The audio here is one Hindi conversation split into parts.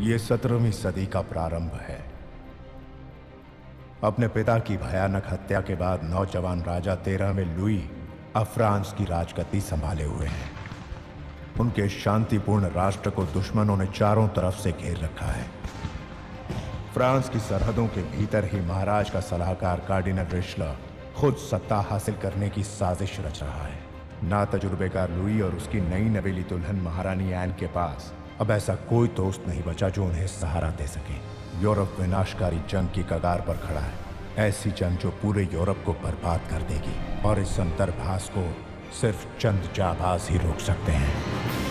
ये 17वीं सदी का प्रारंभ है। अपने पिता की भयानक हत्या के बाद नौजवान राजा 13वें लुई अब फ्रांस की राजगद्दी संभाले हुए हैं। उनके शांतिपूर्ण राष्ट्र को दुश्मनों ने चारों तरफ से घेर रखा है। फ्रांस की सरहदों के भीतर ही महाराज का सलाहकार कार्डिनल रिशला खुद सत्ता हासिल करने की साजिश रच रहा है। ना तजुर्बेकार लुई और उसकी नई नवेली दुल्हन महारानी एन के पास अब ऐसा कोई दोस्त नहीं बचा जो उन्हें सहारा दे सके। यूरोप विनाशकारी जंग की कगार पर खड़ा है, ऐसी जंग जो पूरे यूरोप को बर्बाद कर देगी, और इस अंतर्भास को सिर्फ चंद जाबाज ही रोक सकते हैं।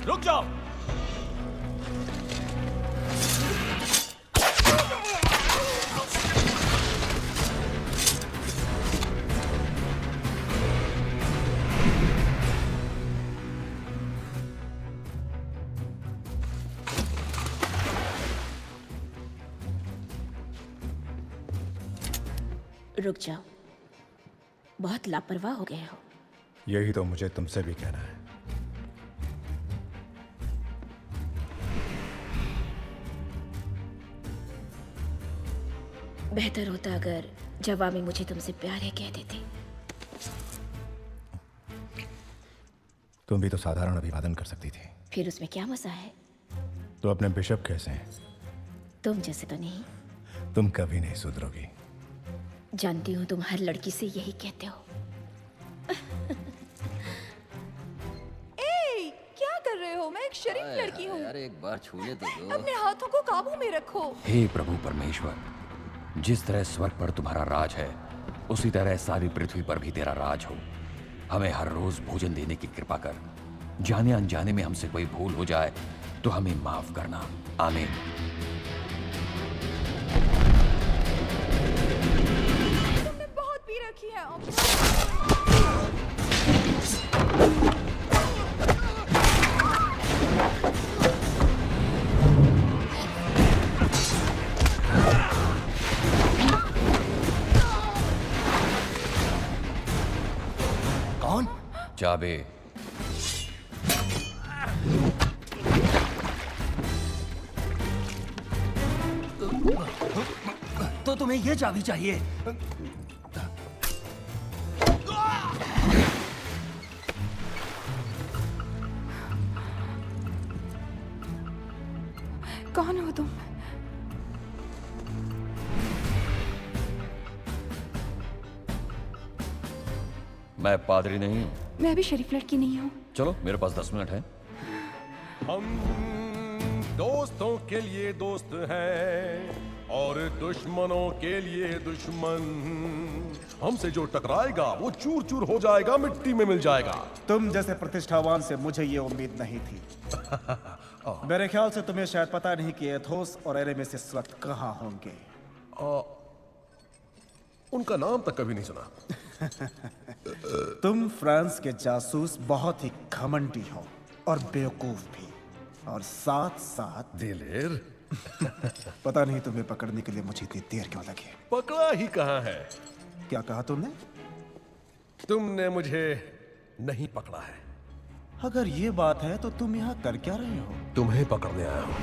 रुक जाओ। रुक जाओ, बहुत लापरवाह हो गए हो। यही तो मुझे तुमसे भी कहना है। बेहतर होता अगर जवाब में मुझे तुमसे प्यार है कह देती। तुम भी तो साधारण अभिवादन कर सकती थी। फिर उसमें क्या मजा है? तो अपने बिशप कैसे हैं? तुम जैसे तो नहीं। तुम कभी नहीं सुधरोगी। जानती हूँ तुम हर लड़की से यही कहते हो। ए, क्या कर रहे हो? मैं एक शरीफ लड़की हूँ। यार एक बार छूने तो दो। अपने हाथों को काबू में रखो। हे प्रभु परमेश्वर, जिस तरह स्वर्ग पर तुम्हारा राज है, उसी तरह सारी पृथ्वी पर भी तेरा राज हो। हमें हर रोज भोजन देने की कृपा कर। जाने अनजाने में हमसे कोई भूल हो जाए तो हमें माफ करना। आमीन। तुमने बहुत पी रखी है। कौन? चाबी। तो तुम्हें ये चाबी चाहिए? कौन हो तुम? मैं पादरी नहीं हूँ। मैं भी शरीफ लड़की नहीं हूँ। चलो मेरे पास 10 मिनट है। हम दोस्तों के लिए दोस्त हैं, और दुश्मनों के लिए दुश्मन। हमसे जो टकराएगा वो चूर चूर हो जाएगा, मिट्टी में मिल जाएगा। तुम जैसे प्रतिष्ठावान से मुझे ये उम्मीद नहीं थी। मेरे ख्याल से तुम्हें शायद पता नहीं कि एथोस और एरेमिस इस वक्त कहाँ होंगे। उनका नाम तक कभी नहीं सुना। तुम फ्रांस के जासूस बहुत ही घमंडी हो और बेवकूफ भी, और साथ साथ दिलेर। पता नहीं तुम्हें पकड़ने के लिए मुझे इतनी देर क्यों लगी। पकड़ा ही कहाँ है? क्या कहा तुमने? तुमने मुझे नहीं पकड़ा है। अगर ये बात है तो तुम यहाँ कर क्या रहे हो? तुम्हें पकड़ने आया हूँ।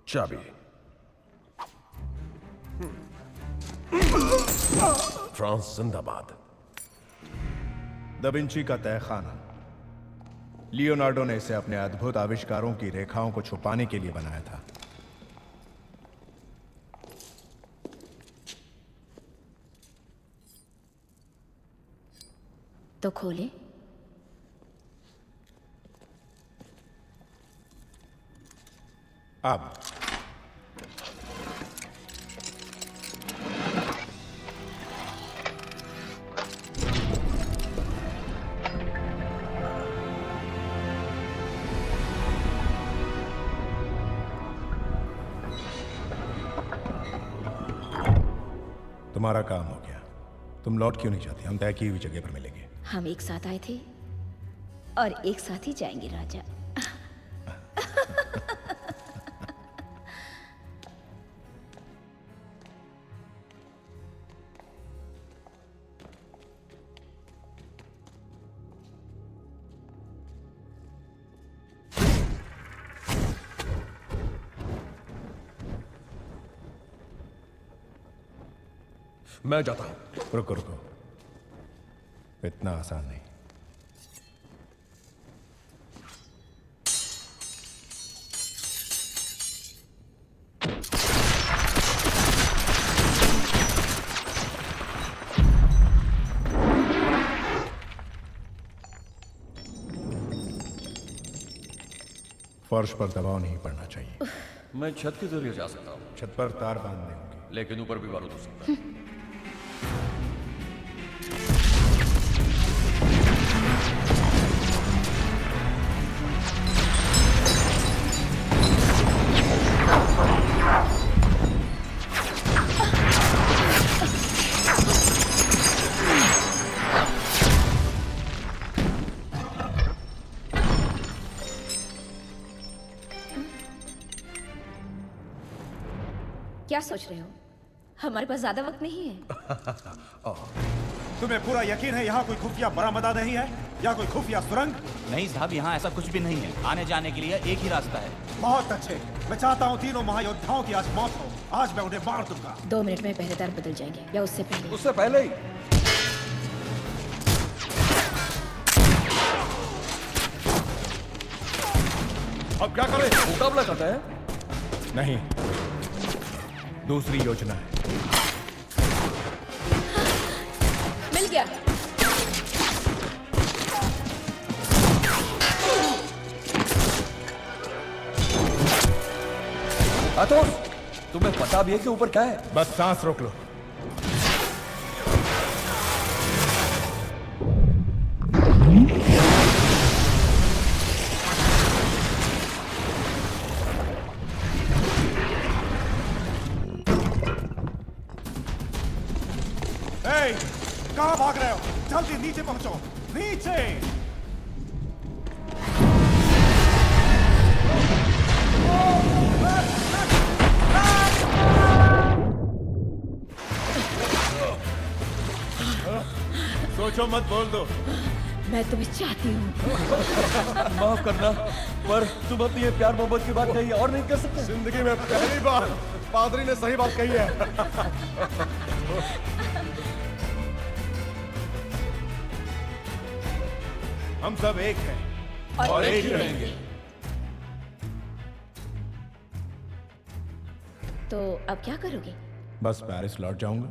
चाबी। फ्रांस जिंदाबाद। दा विंची का तहखाना। लियोनार्डो ने इसे अपने अद्भुत आविष्कारों की रेखाओं को छुपाने के लिए बनाया था। तो खोले। अब तुम्हारा काम हो गया। तुम लौट क्यों नहीं जाती? हम तय की हुई जगह पर मिलेंगे। हम एक साथ आए थे और एक साथ ही जाएंगे राजा। मैं जाता हूं। रुको रुको, इतना आसान नहीं। फर्श पर दबाव नहीं पड़ना चाहिए। मैं छत के जरिए जा सकता हूँ। छत पर तार बांधने होंगे। लेकिन ऊपर भी बारूद हो सकता है। क्या सोच रहे हो? हमारे पास ज्यादा वक्त नहीं है। तुम्हें पूरा यकीन है यहाँ कोई खुफिया बरामदा नहीं है या कोई खुफिया सुरंग? नहीं साहब, यहाँ ऐसा कुछ भी नहीं है। आने जाने के लिए एक ही रास्ता है। बहुत अच्छे। मैं चाहता हूँ तीनों महायोद्धाओं की आज मौत हो। आज मैं उन्हें मार दूंगा। 2 मिनट में पहरेदार बदल जाएंगे या उससे पहले? उससे पहले ही। अब क्या करें? मुकाबला करते हैं? नहीं, दूसरी योजना है। मिल गया। अतोस, तुम्हें पता भी है कि ऊपर क्या है? बस सांस रोक लो। कहाँ भाग रहे हो? जल्दी नीचे पहुंचो। नीचे। सोचो मत, बोल दो। मैं तुम्हें चाहती हूँ। माफ करना, पर तुम अपनी ये प्यार मोहब्बत की बात कही और नहीं कर सकते। जिंदगी में पहली बार पादरी ने सही बात कही है। हम सब एक हैं, और एक ही रहेंगे। तो अब क्या करोगे? बस पेरिस लौट जाऊंगा।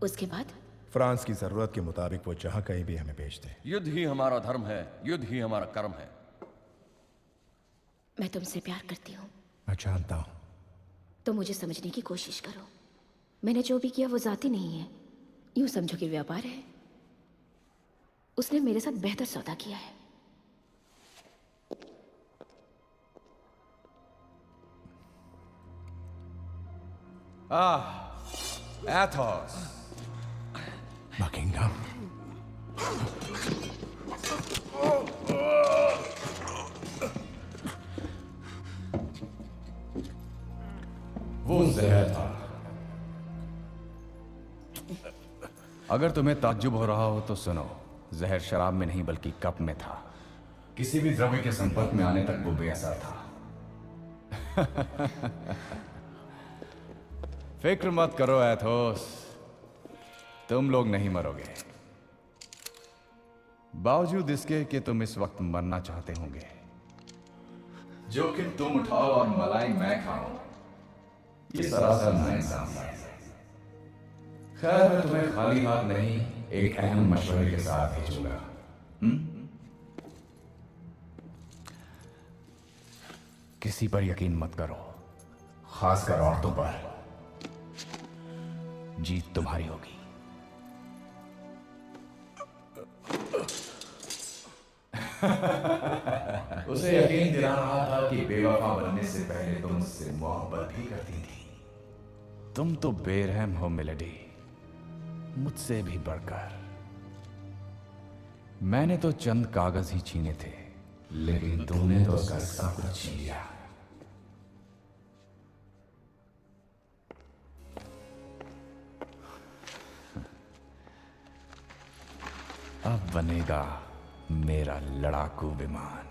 उसके बाद? फ्रांस की जरूरत के मुताबिक वो जहां कहीं भी हमें भेज दे। युद्ध ही हमारा धर्म है, युद्ध ही हमारा कर्म है। मैं तुमसे प्यार करती हूँ। मैं जानता हूं। तो मुझे समझने की कोशिश करो। मैंने जो भी किया वो जाति नहीं है, यूं समझो कि व्यापार है। उसने मेरे साथ बेहतर सौदा किया है। एथोस। बकिंगम। वो जहर था। अगर तुम्हें ताज्जुब हो रहा हो तो सुनो, जहर शराब में नहीं बल्कि कप में था। किसी भी द्रव्य के संपर्क में आने तक वो बेअसर था। फिक्र मत करो एथोस, तुम लोग नहीं मरोगे। बावजूद इसके कि तुम इस वक्त मरना चाहते होंगे। जोखिम तुम उठाओ और मलाई मैं खाऊं, ये सरासर नाइंसाफी है। खैर, मैं तुम्हें खाली हाथ नहीं, एक अहम मशवरे के साथ भेजूंगा। किसी पर यकीन मत करो, खासकर औरतों पर। जीत तुम्हारी होगी। उसे यकीन दिला रहा था कि बेवफा बनने से पहले तुम उससे मोहब्बत भी करती थी। तुम तो बेरहम हो मिलेडी, मुझसे भी बढ़कर। मैंने तो चंद कागज ही छीने थे, लेकिन तुमने तो उसका सब कुछ छीन लिया। अब बनेगा मेरा लड़ाकू विमान।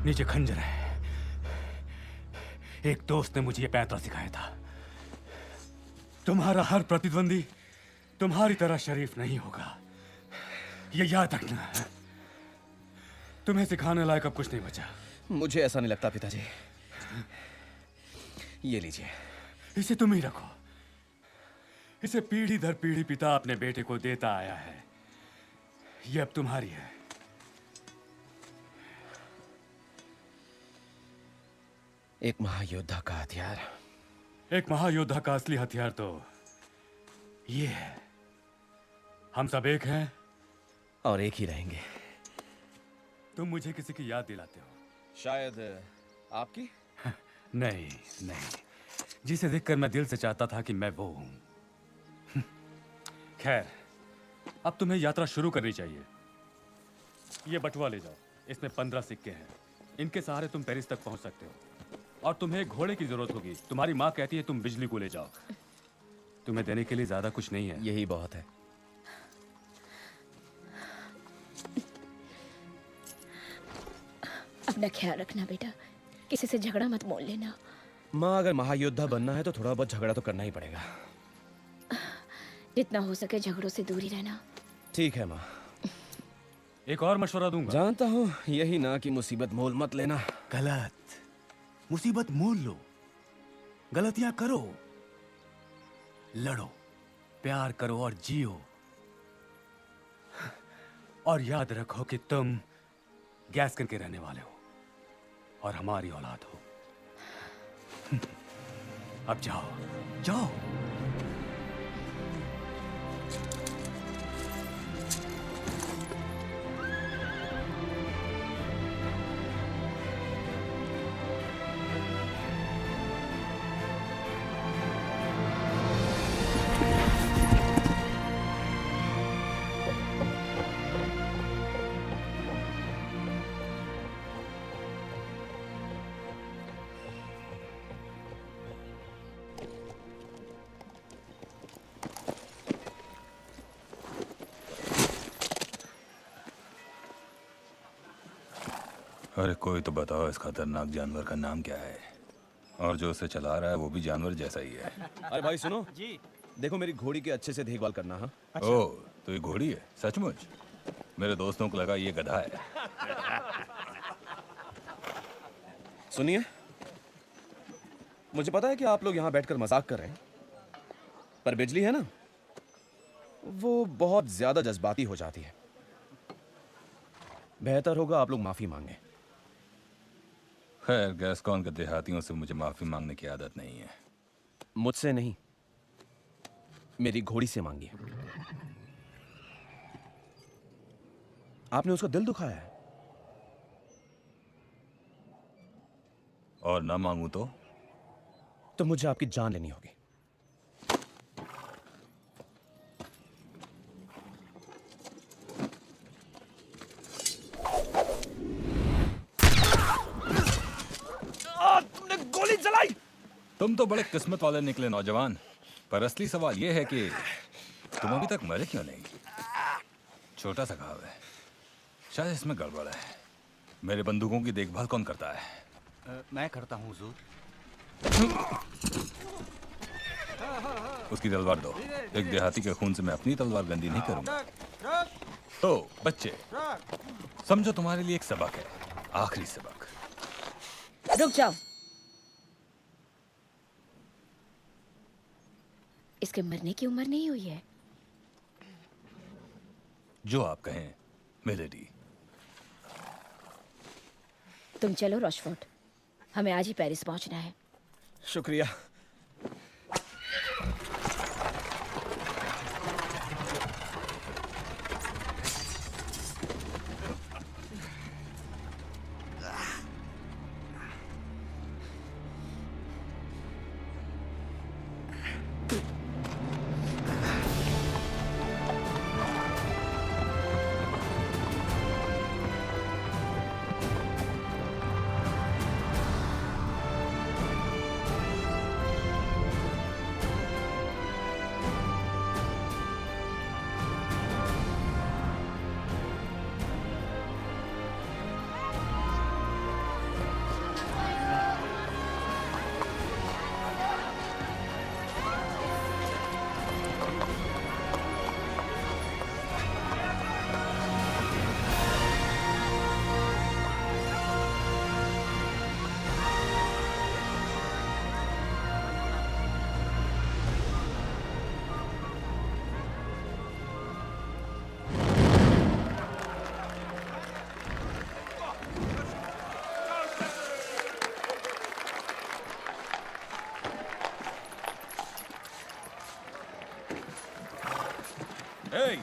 नीचे खंजर है। एक दोस्त ने मुझे ये पैंतरा सिखाया था। तुम्हारा हर प्रतिद्वंदी तुम्हारी तरह शरीफ नहीं होगा, ये याद रखना। तुम्हें सिखाने लायक अब कुछ नहीं बचा। मुझे ऐसा नहीं लगता पिताजी। ये लीजिए। इसे तुम ही रखो। इसे पीढ़ी दर पीढ़ी पिता अपने बेटे को देता आया है। ये अब तुम्हारी है। एक महायोद्धा का हथियार। एक महायोद्धा का असली हथियार तो ये है। हम सब एक हैं और एक ही रहेंगे। तुम मुझे किसी की याद दिलाते हो। शायद आपकी? नहीं नहीं, जिसे देखकर मैं दिल से चाहता था कि मैं वो हूं। खैर, अब तुम्हें यात्रा शुरू करनी चाहिए। ये बटुआ ले जाओ, इसमें 15 सिक्के हैं। इनके सहारे तुम पेरिस तक पहुंच सकते हो। और तुम्हें एक घोड़े की जरूरत होगी। तुम्हारी माँ कहती है तुम बिजली को ले जाओ। तुम्हें देने के लिए ज्यादा कुछ नहीं है। यही बहुत है। अपना ख्याल रखना बेटा, किसी से झगड़ा मत मोल लेना। माँ, अगर महायोद्धा बनना है तो थोड़ा बहुत झगड़ा तो करना ही पड़ेगा। जितना हो सके झगड़ों से दूर ही रहना। ठीक है माँ। एक और मशवरा दूंगा। जानता हूँ, यही ना कि मुसीबत मोल मत लेना। गलत। मुसीबत मोल लो, गलतियां करो, लड़ो, प्यार करो और जियो। और याद रखो कि तुम गैस्कन के रहने वाले हो और हमारी औलाद हो। अब जाओ जाओ। अरे कोई तो बताओ इस खतरनाक जानवर का नाम क्या है? और जो उसे चला रहा है वो भी जानवर जैसा ही है। अरे भाई सुनो जी, देखो मेरी घोड़ी की अच्छे से देखभाल करना। हाँ ओह, तो ये घोड़ी है सचमुच? मेरे दोस्तों को लगा ये गधा है। सुनिए, मुझे पता है कि आप लोग यहाँ बैठकर मजाक कर रहे हैं, पर बिजली है ना, वो बहुत ज्यादा जज्बाती हो जाती है। बेहतर होगा आप लोग माफी मांगे। खैर, गैस्कॉन के देहातियों से मुझे माफी मांगने की आदत नहीं है। मुझसे नहीं, मेरी घोड़ी से मांगिए। आपने उसका दिल दुखाया है। और ना मांगू तो मुझे आपकी जान लेनी होगी। तुमने गोली चलाई। तुम तो बड़े किस्मत वाले निकले नौजवान, पर असली सवाल यह है कि तुम अभी तक मरे क्यों नहीं? छोटा सा घाव है, शायद इसमें गड़बड़ है। मेरे बंदूकों की देखभाल कौन करता है? मैं करता हूँ हुजूर। उसकी तलवार दो। एक देहाती के खून से मैं अपनी तलवार गंदी नहीं करूंगा। तो बच्चे, समझो तुम्हारे लिए एक सबक है, आखिरी सबक। रुक जाओ। इसके मरने की उम्र नहीं हुई है। जो आप कहें मिलेडी। तुम चलो रॉशफोर्ड, हमें आज ही पेरिस पहुंचना है। शुक्रिया।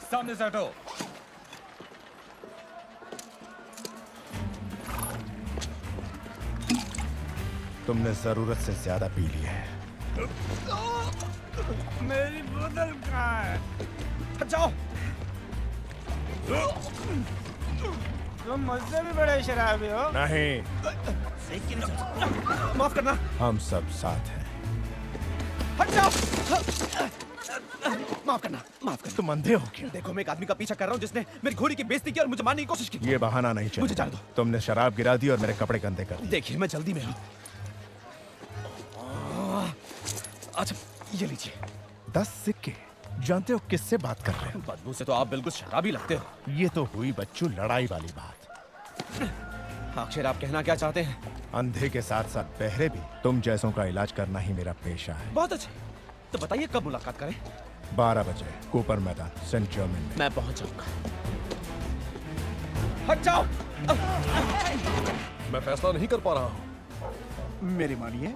सामने से हटो। तुमने जरूरत से ज्यादा पी लिया है। मेरी बोतल कहाँ है? जाओ। तुम मुझसे भी बड़े शराबी हो। नहीं, माफ करना। हम सब साथ हैं। हट जाओ। माफ करना, माफ करना। तुम अंधे हो क्या? देखो, मैं एक आदमी का पीछा कर रहा हूँ जिसने मेरी घोड़ी की बेइज्जती की और मुझे मारने की कोशिश की। ये बहाना नहीं चाहिए। मुझे जाने दो। तुमने शराब गिरा दी और मेरे कपड़े गंदे कर दिए। देखिए, मैं जल्दी में हूँ। अच्छा, ये लीजिए 10 सिक्के। जानते हो किससे बात कर रहे हो? बदबू से तो आप बिल्कुल शराबी लगते हो। ये तो हुई बच्चू लड़ाई वाली बात। आखिर आप कहना क्या चाहते हैं? अंधे के साथ साथ बहरे भी तुम जैसों का इलाज करना ही मेरा पेशा है। बहुत अच्छे, तो बताइए कब मुलाकात करें? 12 बजे कूपर मैदान, सेंट जर्मन में। मैं पहुंच जाऊंगा। हट जाओ। मैं फैसला नहीं कर पा रहा हूँ। मेरी मानिए,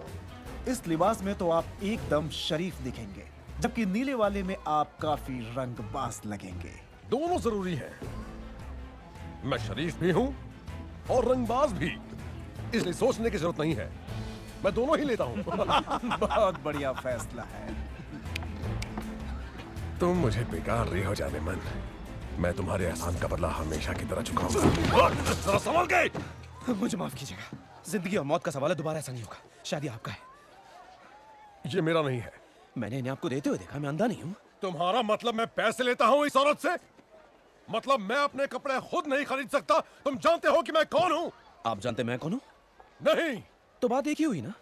इस लिबास में तो आप एकदम शरीफ दिखेंगे, जबकि नीले वाले में आप काफी रंगबाज लगेंगे। दोनों जरूरी है। मैं शरीफ भी हूँ और रंगबाज भी, इसलिए सोचने की जरूरत नहीं है। मैं दोनों ही लेता हूँ। बहुत बढ़िया फैसला है। तुम मुझे बेकार रही हो जाने मन। मैं तुम्हारे एहसान का बदला हमेशा की तरह चुकाऊंगा। जरा संभल के। मुझे माफ कीजिएगा, जिंदगी और मौत का सवाल है, दोबारा ऐसा नहीं होगा। शायद ये आपका है। ये मेरा नहीं है। मैंने इन्हें आपको देते हुए देखा, मैं अंधा नहीं हूँ। तुम्हारा मतलब मैं पैसे लेता हूँ इस औरत से? मतलब मैं अपने कपड़े खुद नहीं खरीद सकता? तुम जानते हो कि मैं कौन हूँ? आप जानते मैं कौन हूं? नहीं। तो बात एक ही हुई ना।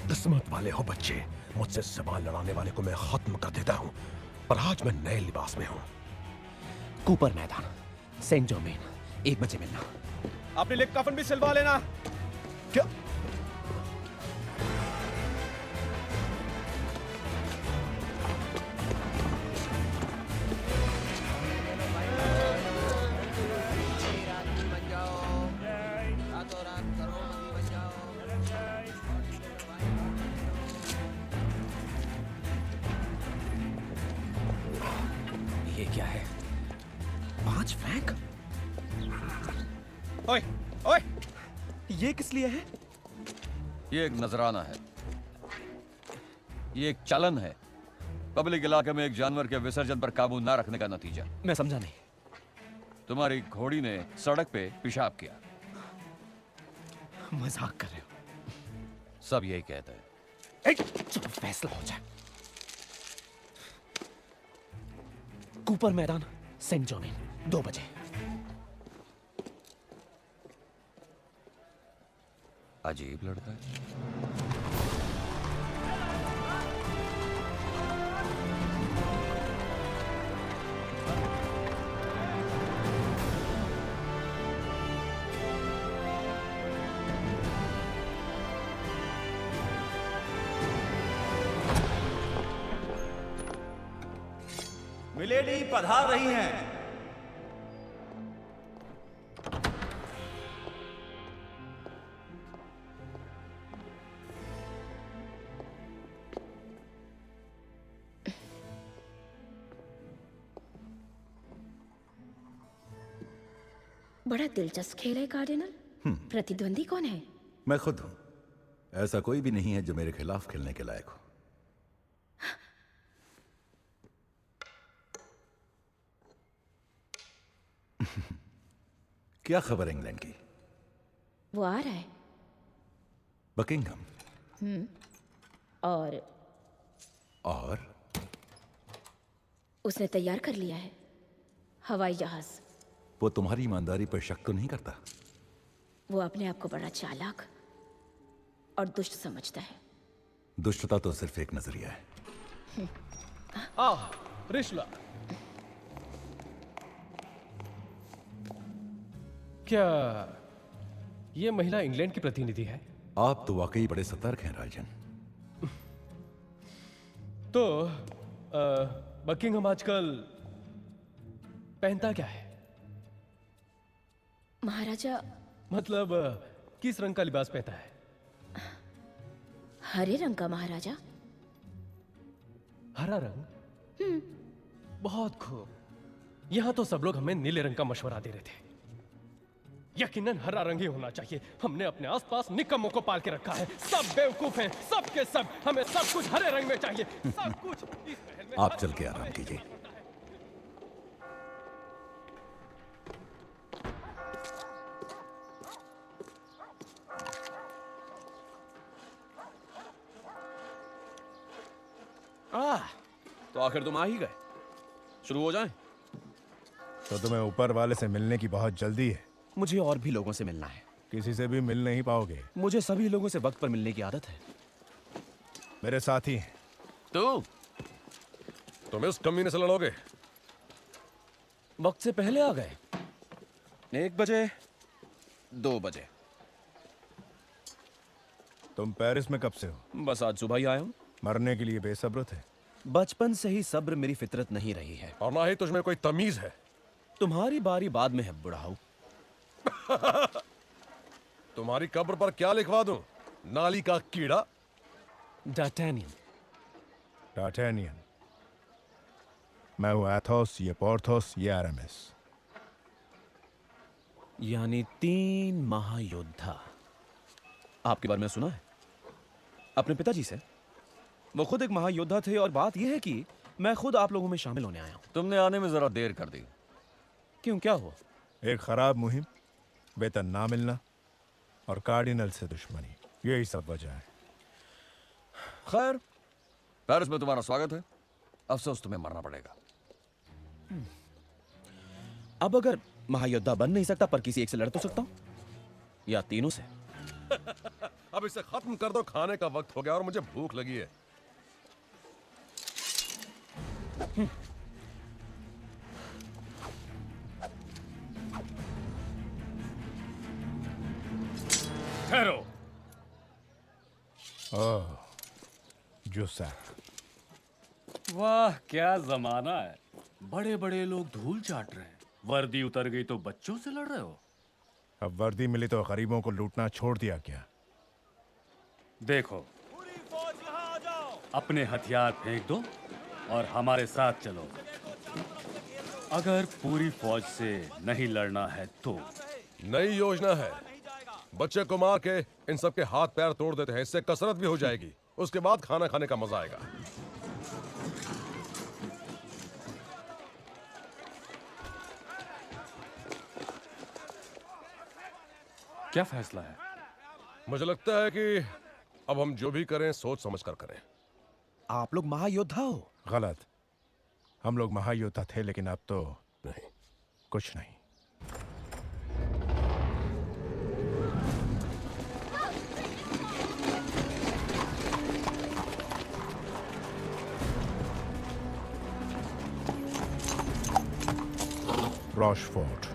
किस्मत वाले हो बच्चे, मुझसे सवाल लड़ाने वाले को मैं खत्म कर देता हूं, पर आज मैं नए लिबास में हूं। कूपर मैदान, सेंट जोमेन, 1 बजे मिलना। अपने लिए कफन भी सिलवा लेना। क्या? ये क्या है? 5 फ्रैंक? ओए, ओए, ये किस लिए है? ये एक नजराना है। ये एक चलन है। पब्लिक इलाके में एक जानवर के विसर्जन पर काबू ना रखने का नतीजा। मैं समझा नहीं। तुम्हारी घोड़ी ने सड़क पे पेशाब किया। मजाक कर रहे हो? सब यही कहते हैं। चलो फैसला हो जाए। कूपर मैदान, सेंट जोमेन, 2 बजे। अजीब लड़का है। मिलेडी पधार रही हैं। बड़ा दिलचस्प खेल है कार्डिनल। प्रतिद्वंदी कौन है? मैं खुद हूं। ऐसा कोई भी नहीं है जो मेरे खिलाफ खेलने के लायक हो। क्या खबर इंग्लैंड की? वो आ रहा है। बकिंघम। और उसने तैयार कर लिया है हवाई जहाज। वो तुम्हारी ईमानदारी पर शक तो नहीं करता? वो अपने आप को बड़ा चालाक और दुष्ट समझता है। दुष्टता तो सिर्फ एक नजरिया है। रिश्ला, क्या ये महिला इंग्लैंड की प्रतिनिधि है? आप तो वाकई बड़े सतर्क हैं राजन। तो बकिंघम आजकल पहनता क्या है? महाराजा मतलब किस रंग का लिबास पहनता है? हरे रंग का महाराजा। हरा रंग? बहुत खूब। यहां तो सब लोग हमें नीले रंग का मशवरा दे रहे थे। यकीनन हरा रंग ही होना चाहिए। हमने अपने आसपास निकम्मों को पाल के रखा है। सब बेवकूफ हैं, सब के सब। हमें सब कुछ हरे रंग में चाहिए, सब कुछ इस महल में। आप चल के आराम कीजिए। तो आखिर तुम आ ही गए। शुरू हो जाएं? तो तुम्हें ऊपर वाले से मिलने की बहुत जल्दी है? मुझे और भी लोगों से मिलना है। किसी से भी मिल नहीं पाओगे। मुझे सभी लोगों से वक्त पर मिलने की आदत है। मेरे साथी हैं। तुम इस कमीने से लड़ोगे? वक्त से पहले आ गए। 1 बजे, 2 बजे। तुम पेरिस में कब से हो? बस आज सुबह ही आया हूं। मरने के लिए बेसब्र थे? बचपन से ही सब्र मेरी फितरत नहीं रही है। और ना ही तुझमें कोई तमीज है। तुम्हारी बारी बाद में है बुढ़ाऊ। तुम्हारी कब्र पर क्या लिखवा दूं? नाली का कीड़ा? डार्टेनियन। डार्टेनियन। मैं हूं एथोस, ये पोर्थोस, ये अरामिस। यानी 3 महायोद्धा। आपके बारे में सुना है अपने पिताजी से। वो खुद एक महायोद्धा थे और बात यह है कि मैं खुद आप लोगों में शामिल होने आया हूं। तुमने आने में जरा देर कर दी। क्यों, क्या हुआ? एक खराब मुहिम, वेतन ना मिलना और कार्डिनल से दुश्मनी, यही सब वजह है। खैर, पेरिस में तुम्हारा स्वागत है। अफसोस तुम्हें मरना पड़ेगा। अब अगर महायोद्धा बन नहीं सकता पर किसी एक से लड़ तो सकता हूं, या तीनों से। अब इसे खत्म कर दो, खाने का वक्त हो गया और मुझे भूख लगी है। ठहरो। ओह, जुसैक। वाह क्या जमाना है, बड़े बड़े लोग धूल चाट रहे हैं। वर्दी उतर गई तो बच्चों से लड़ रहे हो। अब वर्दी मिली तो गरीबों को लूटना छोड़ दिया क्या? देखो, अपने हथियार फेंक दो और हमारे साथ चलो। अगर पूरी फौज से नहीं लड़ना है तो नई योजना है, बच्चे को मार के इन सब के हाथ पैर तोड़ देते हैं, इससे कसरत भी हो जाएगी, उसके बाद खाना खाने का मजा आएगा। क्या फैसला है? मुझे लगता है कि अब हम जो भी करें सोच समझ कर करें। आप लोग महायोद्धा हो। गलत, हम लोग महायोद्धा थे लेकिन अब तो नहीं, कुछ नहीं। रॉशफोर्ट।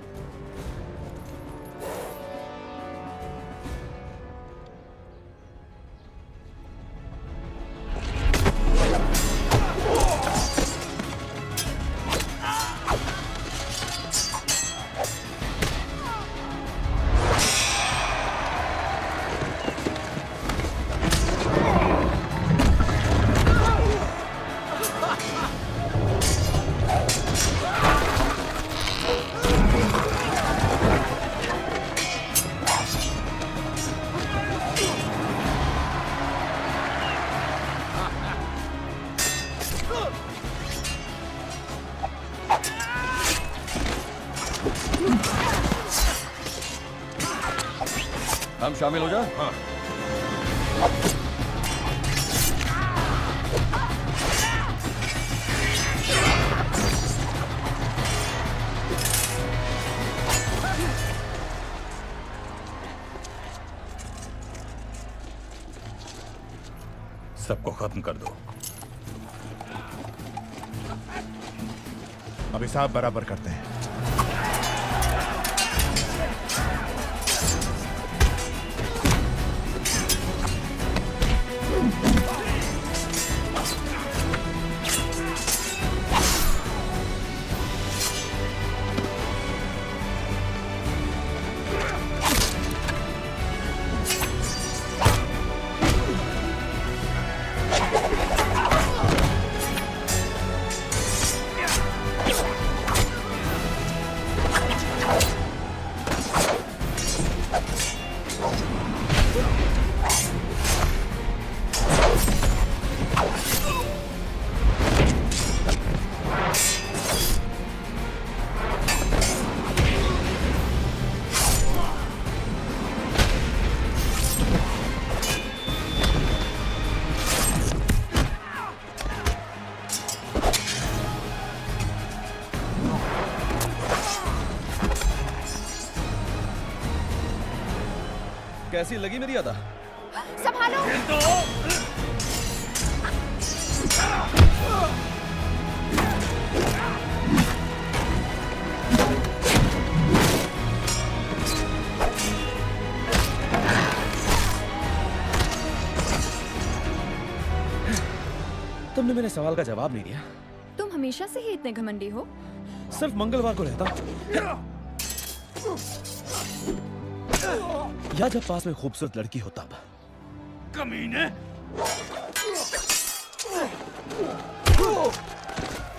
हम शामिल हो जाए। हाँ। सबको खत्म कर दो। अब हिसाब बराबर करते हैं। कैसी लगी मेरी अदा? संभालो। तुमने मेरे सवाल का जवाब नहीं दिया। तुम हमेशा से ही इतने घमंडी हो। सिर्फ मंगलवार को रहता या जब पास में खूबसूरत लड़की हो तब। कमीने!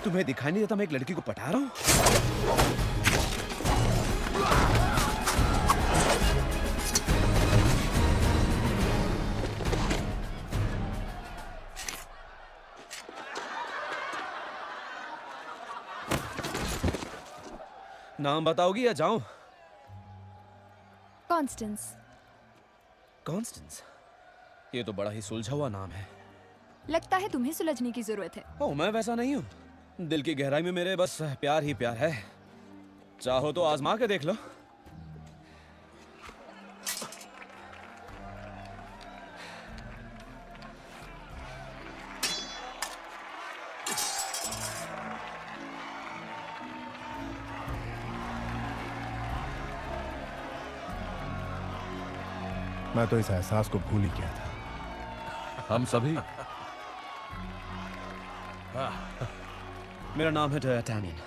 तुम्हें दिखाई नहीं देता मैं एक लड़की को पटा रहा हूं? नाम बताओगी या जाऊं? कॉन्स्टेंस। कॉन्स्टेंस? ये तो बड़ा ही सुलझा हुआ नाम है। लगता है तुम्हें सुलझने की जरूरत है। ओह, मैं वैसा नहीं हूं। दिल की गहराई में मेरे बस प्यार ही प्यार है। चाहो तो आजमा के देख लो। मैं तो इस एहसास को भूल ही गया था। हम सभी। मेरा नाम है ड'Artagnan।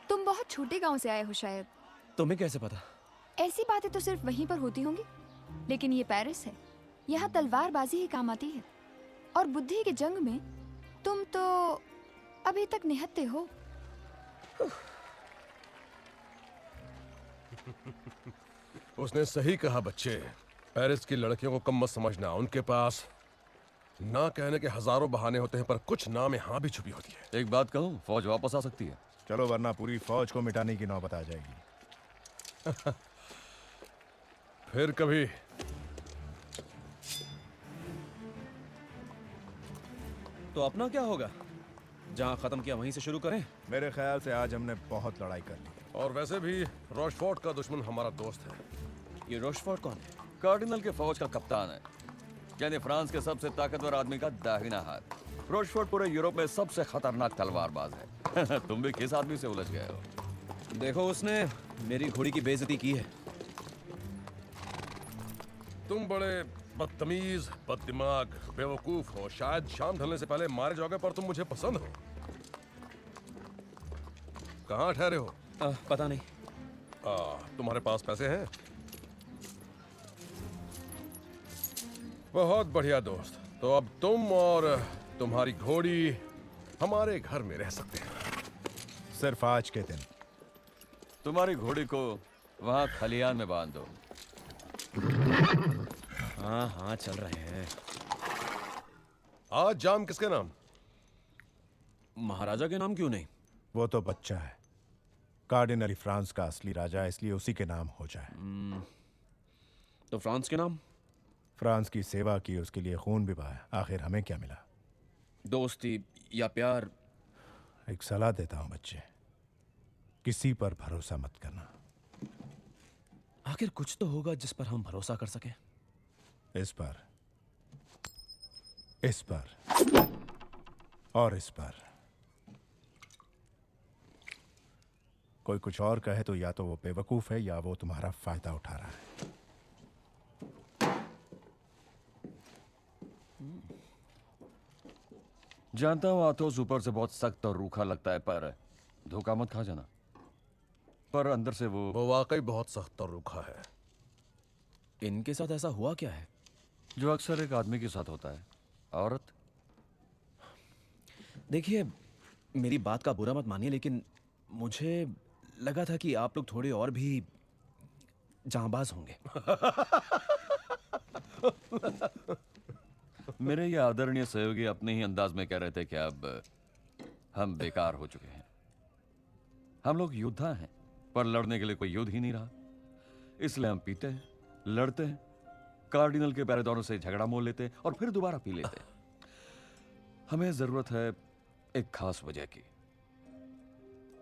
तुम बहुत छोटे गांव से आए हो शायद। तुम्हें कैसे पता? ऐसी बातें तो सिर्फ वहीं पर होती होंगी, लेकिन ये पेरिस है। यहाँ तलवारबाजी ही काम आती है, और बुद्धि की जंग में तुम तो अभी तक निहत्थे हो। उसने सही कहा बच्चे। पेरिस की लड़कियों को कम मत समझना। उनके पास ना कहने के हजारों बहाने होते हैं, पर कुछ ना में हाँ भी छुपी होती है। एक बात कहूं, फौज वापस आ सकती है। चलो, वरना पूरी फौज को मिटाने की नौबत आ जाएगी। फिर कभी। तो अपना क्या होगा? जहां खत्म किया वहीं से शुरू करें। मेरे ख्याल से आज हमने बहुत लड़ाई कर ली। और वैसे भी रोशफोर्ट का दुश्मन हमारा दोस्त है। ये रोशफोर्ट कौन है? कार्डिनल के फौज का कप्तान है, यानी फ्रांस के सबसे ताकतवर आदमी का दाहिना हाथ। रोशफोर्ट पूरे यूरोप में सबसे खतरनाक तलवारबाज है। तुम भी किस आदमी से उलझ गए हो? देखो, उसने मेरी घोड़ी की बेइज्जती की है। तुम बड़े बदतमीज, बददिमाग, बेवकूफ हो। शायद शाम ढलने से पहले मारे जाओगे, पर तुम मुझे पसंद हो। कहाँ ठहरे हो? पता नहीं। तुम्हारे पास पैसे हैं? बहुत बढ़िया दोस्त। तो अब तुम और तुम्हारी घोड़ी हमारे घर में रह सकते हैं, सिर्फ आज के दिन। तुम्हारी घोड़ी को वहां खलियान में बांध दो। हाँ हाँ, चल रहे हैं। आज जाम किसके नाम? महाराजा के नाम क्यों नहीं? वो तो बच्चा है। कार्डिनल फ्रांस का असली राजा है, इसलिए उसी के नाम हो जाए। तो फ्रांस के नाम? फ्रांस की सेवा की, उसके लिए खून भी बहाया। आखिर हमें क्या मिला? दोस्ती या प्यार? एक सलाह देता हूं बच्चे, किसी पर भरोसा मत करना। आखिर कुछ तो होगा जिस पर हम भरोसा कर सकें। इस पर, इस पर और इस पर। कोई कुछ और कहे तो या तो वो बेवकूफ है या वो तुम्हारा फायदा उठा रहा है। जानता हूं आथोस ऊपर से बहुत सख्त और रूखा लगता है, पर धोखा मत खा जाना। पर अंदर से वो वाकई बहुत सख्त और रूखा है। इनके साथ ऐसा हुआ क्या है जो अक्सर एक आदमी के साथ होता है? औरत। देखिए, मेरी बात का बुरा मत मानिए, लेकिन मुझे लगा था कि आप लोग थोड़े और भी जांबाज होंगे। मेरे ये आदरणीय सहयोगी अपने ही अंदाज में कह रहे थे कि अब हम बेकार हो चुके हैं। हम लोग योद्धा हैं, पर लड़ने के लिए कोई युद्ध ही नहीं रहा। इसलिए हम पीते हैं, लड़ते हैं, कार्डिनल के पहरेदारों से झगड़ा मोल लेते और फिर दोबारा पी लेते। हमें जरूरत है एक खास वजह की,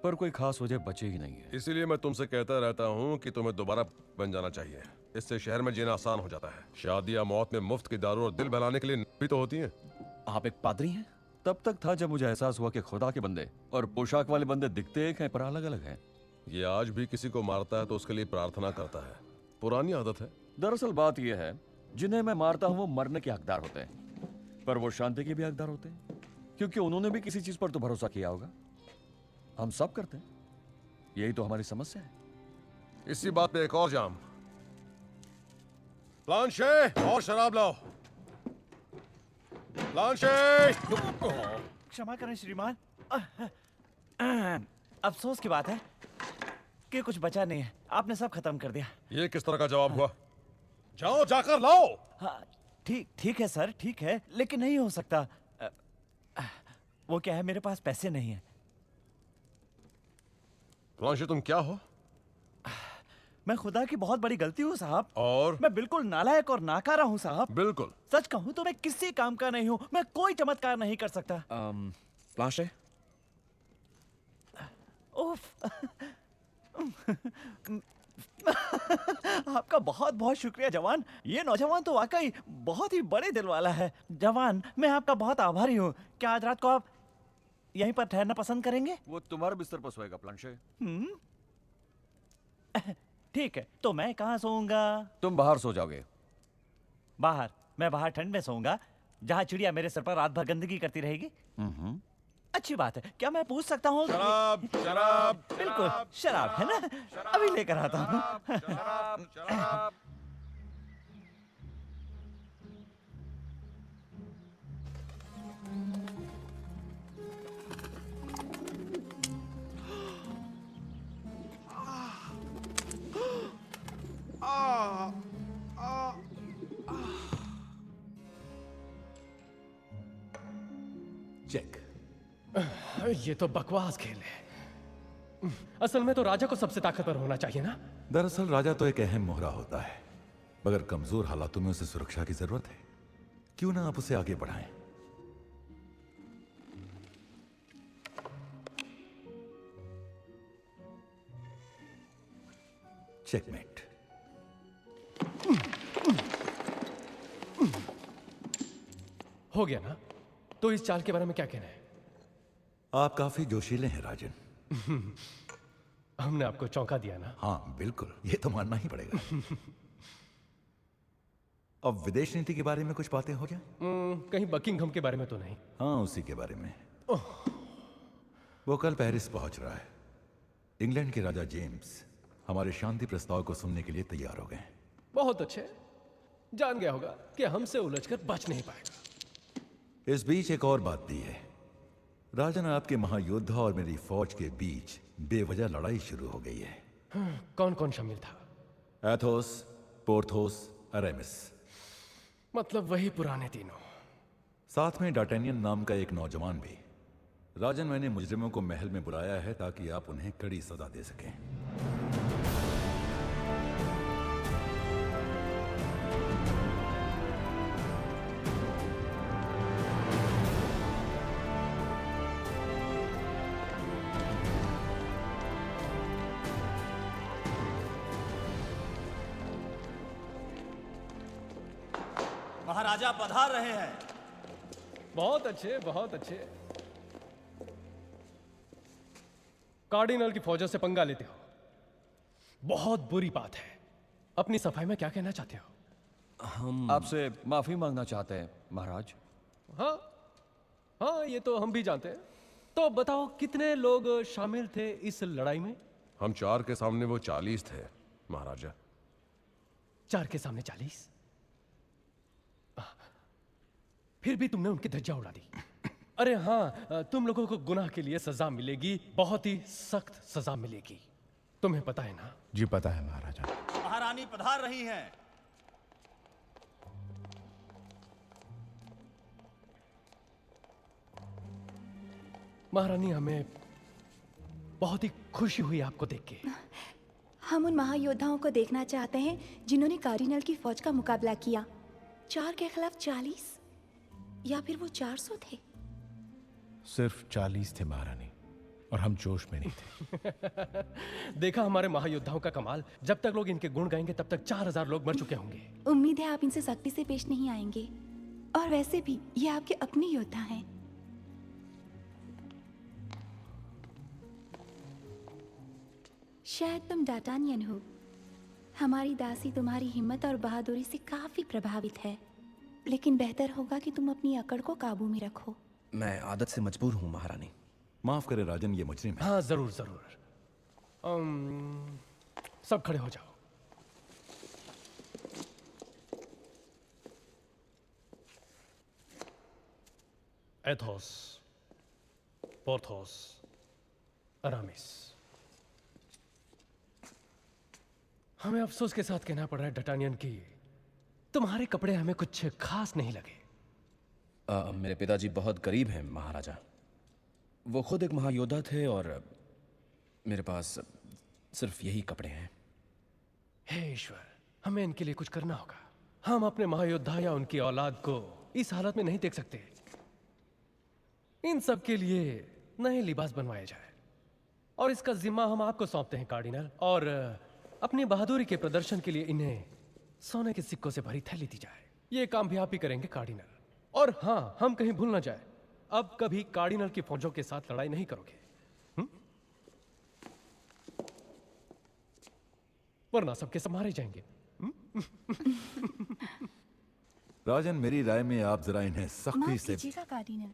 पर कोई खास वजह बचे ही नहीं है। इसीलिए मैं तुमसे कहता रहता हूँ कि तुम्हें दोबारा बन जाना चाहिए। इससे शहर में जीना आसान हो जाता है। शादी या मौत में मुफ्त की दारू और दिल बहलाने के लिए भी तो होती है। आप एक पादरी हैं? तब तक था जब मुझे एहसास हुआ कि खुदा के बंदे और पोशाक वाले बंदे दिखते एक हैं पर अलग अलग हैं। ये आज भी किसी को मारता है तो उसके लिए प्रार्थना करता है। पुरानी आदत है। दरअसल बात यह है, जिन्हें मैं मारता हूं वो मरने के हकदार होते हैं, पर वो शांति के भी हकदार होते हैं, क्योंकि उन्होंने भी किसी चीज पर तो भरोसा किया होगा। हम सब करते हैं, यही तो हमारी समस्या है। इसी बात पे एक और जाम। प्लांशे, और शराब लाओ। प्लांशे! क्षमा करें श्रीमान, अफसोस की बात है कि कुछ बचा नहीं है। आपने सब खत्म कर दिया। ये किस तरह का जवाब हुआ? जाओ, जाकर लाओ। हाँ, ठीक है सर, ठीक है, लेकिन नहीं हो सकता। वो क्या है, मेरे पास पैसे नहीं है। प्लांशे, तुम क्या हो? मैं खुदा की बहुत बड़ी गलती हूँ साहब। और मैं बिल्कुल नालायक और नाकारा हूँ साहब। बिल्कुल। सच कहूँ तो मैं किसी काम का नहीं हूँ। मैं कोई चमत्कार नहीं कर सकता। प्लांशे, उफ। आपका बहुत बहुत शुक्रिया जवान। ये नौजवान तो वाकई बहुत ही बड़े दिल वाला है। जवान, मैं आपका बहुत आभारी हूँ। क्या आज रात को आप यहीं पर ठहरना पसंद करेंगे? वो तुम्हारे बिस्तर पर सोएगा प्लांशे। ठीक है, तो मैं कहाँ सोऊंगा? तुम बाहर सो जाओगे। बाहर? मैं बाहर ठंड में सोऊंगा, जहाँ चिड़िया मेरे सर पर रात भर गंदगी करती रहेगी। अच्छी बात है। क्या मैं पूछ सकता हूँ? शराब, शराब, बिल्कुल शराब है ना? अभी लेकर आता हूँ। चेक। ये तो बकवास खेल है। असल में तो राजा को सबसे ताकतवर होना चाहिए ना? दरअसल राजा तो एक अहम मोहरा होता है, मगर कमजोर हालातों में उसे सुरक्षा की जरूरत है। क्यों ना आप उसे आगे बढ़ाएं? चेकमेट। हो गया ना? तो इस चाल के बारे में क्या कहना है? आप काफी जोशीले हैं राजन। हमने आपको चौंका दिया ना? हाँ बिल्कुल, ये तो मानना ही पड़ेगा। अब विदेश नीति के बारे में कुछ बातें हो जाए? कहीं बकिंघम के बारे में तो नहीं? हाँ, उसी के बारे में। वो कल पेरिस पहुंच रहा है। इंग्लैंड के राजा जेम्स हमारे शांति प्रस्ताव को सुनने के लिए तैयार हो गए। बहुत अच्छे। जान गया होगा कि हमसे उलझकर बच नहीं पाएगा। इस बीच एक और बात भी है। राजन, आपके महायोद्धा और मेरी फौज के बीच बेवजह लड़ाई शुरू हो गई है। कौन कौन शामिल था? Athos, Porthos, Aramis. मतलब वही पुराने तीनों। साथ में डार्टेनियन नाम का एक नौजवान भी। राजन, मैंने मुजरिमों को महल में बुलाया है ताकि आप उन्हें कड़ी सजा दे सकें। महाराजा पधार रहे हैं। बहुत अच्छे, बहुत अच्छे। कार्डिनल की फौजों से पंगा लेते हो, बहुत बुरी बात है। अपनी सफाई में क्या कहना चाहते हो? हम आपसे माफी मांगना चाहते हैं महाराज। हाँ हाँ, ये तो हम भी जानते हैं। तो बताओ, कितने लोग शामिल थे इस लड़ाई में? हम 4 के सामने वो 40 थे महाराजा। 4 के सामने 40? फिर भी तुमने उनकी धज्जियां उड़ा दी। अरे हाँ, तुम लोगों को गुनाह के लिए सजा मिलेगी, बहुत ही सख्त सजा मिलेगी। तुम्हें पता है ना? जी पता है महाराजा। महारानी पधार रही हैं। महारानी, हमें बहुत ही खुशी हुई आपको देख के। हम उन महायोद्धाओं को देखना चाहते हैं जिन्होंने कार्डिनल की फौज का मुकाबला किया। 4 के खिलाफ 40, या फिर वो 400 थे? सिर्फ 40 थे महारानी, और हम जोश में नहीं थे। देखा हमारे महायोद्धाओं का कमाल। जब तक लोग इनके गुण गाएंगे तब तक 4000 लोग मर चुके होंगे। उम्मीद है आप इनसे सख्ती से पेश नहीं आएंगे। और वैसे भी ये आपके अपने योद्धा हैं। शायद तुम डार्टेनियन हो। हमारी दासी तुम्हारी हिम्मत और बहादुरी से काफी प्रभावित है, लेकिन बेहतर होगा कि तुम अपनी अकड़ को काबू में रखो। मैं आदत से मजबूर हूं महारानी। माफ करे राजन, ये मुजरिम है। हाँ जरूर जरूर। सब खड़े हो जाओ। Athos, Porthos, Aramis. हमें अफसोस के साथ कहना पड़ रहा है डार्टेनियन की तुम्हारे कपड़े हमें कुछ खास नहीं लगे। मेरे पिताजी बहुत गरीब हैं महाराजा। वो खुद एक महायोद्धा थे और मेरे पास सिर्फ यही कपड़े हैं। हे ईश्वर, हमें इनके लिए कुछ करना होगा। हम अपने महायोद्धा या उनकी औलाद को इस हालत में नहीं देख सकते। इन सब के लिए नए लिबास बनवाए जाए। और इसका जिम्मा हम आपको सौंपते हैं कार्डिनल। और अपनी बहादुरी के प्रदर्शन के लिए इन्हें सोने के सिक्कों से भरी थैली दी जाए। ये काम भी आप ही करेंगे कार्डिनल। और हाँ, हम कहीं भूल ना जाए, अब कभी कार्डिनल की फौजों के साथ लड़ाई नहीं करोगे, वरना सबके सब मारे जाएंगे। राजन, मेरी राय में आप जरा इन्हें सख्ती माफ से। कीजिएगा कार्डिनल,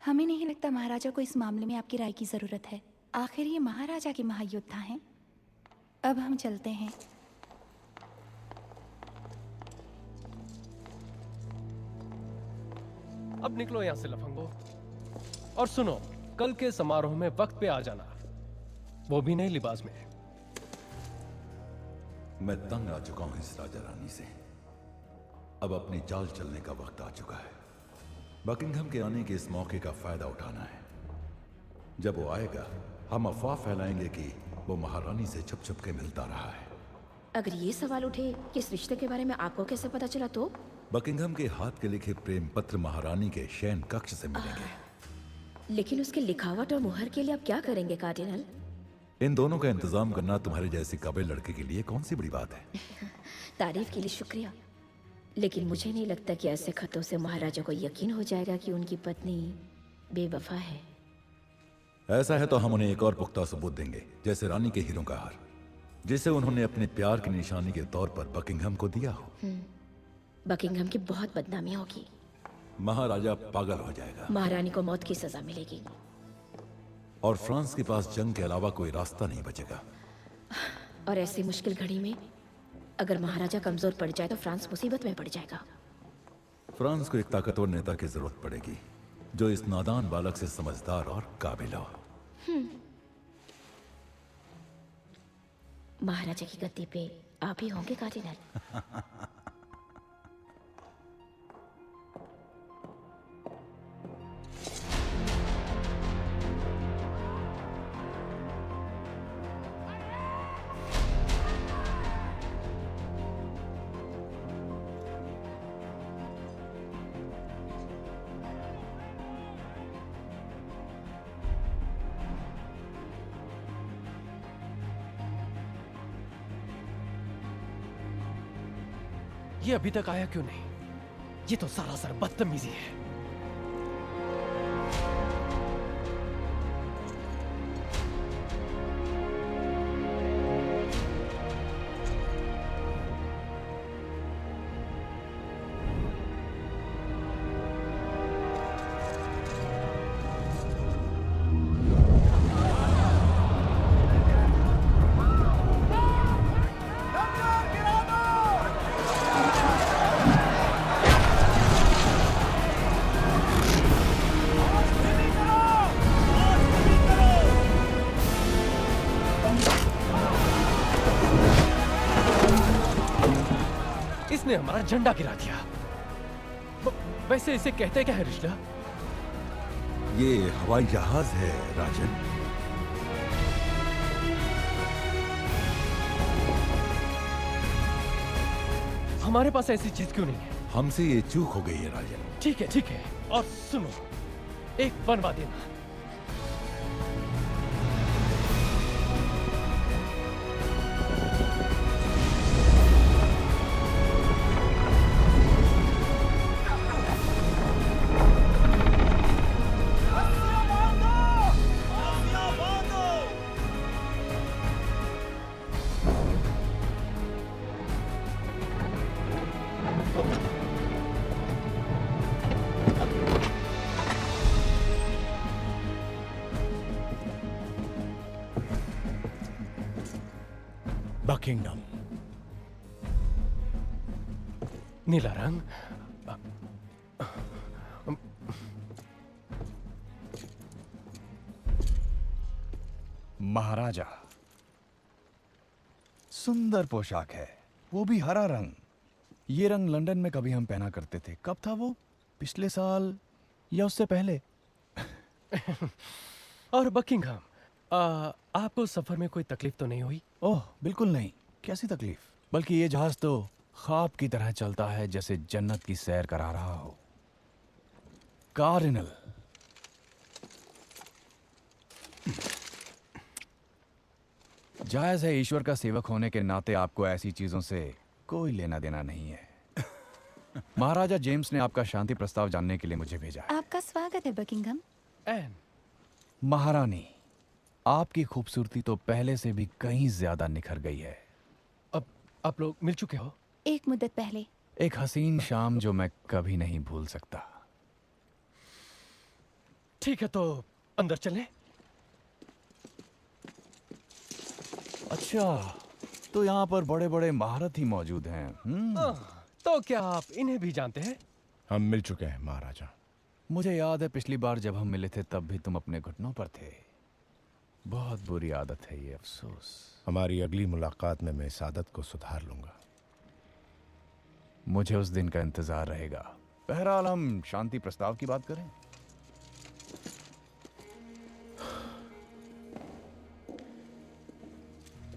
हमें नहीं लगता महाराजा को इस मामले में आपकी राय की जरूरत है। आखिर ये महाराजा के महायोद्धा हैं। अब हम चलते हैं। अब निकलो यहां से लफंगो। और सुनो, कल के समारोह में वक्त पे आ जाना, वो भी नए लिबास में। मैं तंग आ चुका हूं इस राजा रानी से। अब अपनी चाल चलने का वक्त आ चुका है। बकिंघम के आने के इस मौके का फायदा उठाना है। जब वो आएगा, हम अफवाह फैलाएंगे कि वो महारानी से छुप छुप के मिलता रहा है। अगर ये सवाल उठे कि इस रिश्ते के बारे में आपको कैसे पता चला, तो बकिंघम के हाथ के लिखे प्रेम पत्र महारानी के शयन कक्ष से मिलेंगे। लेकिन उसके लिखावट और मुहर के लिए आप क्या करेंगे कार्डिनल? इन दोनों का इंतजाम करना तुम्हारे जैसे काबिल लड़के के लिए कौन सी बड़ी बात है। तारीफ के लिए शुक्रिया, लेकिन मुझे नहीं लगता कि ऐसे खतों से महाराजा को यकीन हो जाएगा कि उनकी पत्नी बेवफा है। ऐसा है तो हम उन्हें एक और पुख्ता सबूत देंगे, जैसे रानी के हीरों का हार, जिसे उन्होंने अपने प्यार की निशानी के तौर पर बकिंघम को दिया हो। बकिंघम की बहुत बदनामी होगी। महाराजा पागल हो जाएगा। महारानी को मौत की सजा मिलेगी। और फ्रांस के पास जंग के अलावा कोई रास्ता नहीं बचेगा। और ऐसी मुश्किल घड़ी में अगर महाराजा कमजोर पड़ जाए तो फ्रांस मुसीबत में पड़ जाएगा। फ्रांस को एक ताकतवर नेता की जरूरत पड़ेगी, जो इस नादान बालक से समझदार और काबिल हो। महाराजा की गद्दी पे आप ही होंगे कार्डिनल। ये अभी तक आया क्यों नहीं? ये तो सरासर बदतमीजी है। इसने हमारा झंडा गिरा दिया। वैसे इसे कहते क्या है रिश्ता? ये हवाई जहाज है राजन। हमारे पास ऐसी चीज क्यों नहीं है? हमसे ये चूक हो गई है राजन। ठीक है, ठीक है। और सुनो, एक बनवा देना। बकिंघम, नीला रंग। महाराजा, सुंदर पोशाक है, वो भी हरा रंग। ये रंग लंदन में कभी हम पहना करते थे। कब था वो? पिछले साल या उससे पहले? और बकिंघम, आपको सफर में कोई तकलीफ तो नहीं हुई? ओह बिल्कुल नहीं। कैसी तकलीफ? बल्कि ये जहाज तो ख्वाब की तरह चलता है, जैसे जन्नत की सैर करा रहा हो। कार्डिनल, जायज है, ईश्वर का सेवक होने के नाते आपको ऐसी चीजों से कोई लेना देना नहीं है। महाराजा जेम्स ने आपका शांति प्रस्ताव जानने के लिए मुझे भेजा है। आपका स्वागत है बकिंघम। एन, महारानी, आपकी खूबसूरती तो पहले से भी कहीं ज्यादा निखर गई है। अब आप लोग मिल चुके हो? एक मुद्दत पहले। एक हसीन शाम जो मैं कभी नहीं भूल सकता। ठीक है, तो अंदर चलें? अच्छा, तो यहाँ पर बड़े बड़े महारथ ही मौजूद हैं। तो क्या आप इन्हें भी जानते हैं? हम मिल चुके हैं महाराजा। मुझे याद है पिछली बार जब हम मिले थे तब भी तुम अपने घुटनों पर थे। बहुत बुरी आदत है ये, अफसोस। हमारी अगली मुलाकात में मैं इस आदत को सुधार लूंगा। मुझे उस दिन का इंतजार रहेगा। बहरहाल हम शांति प्रस्ताव की बात करें।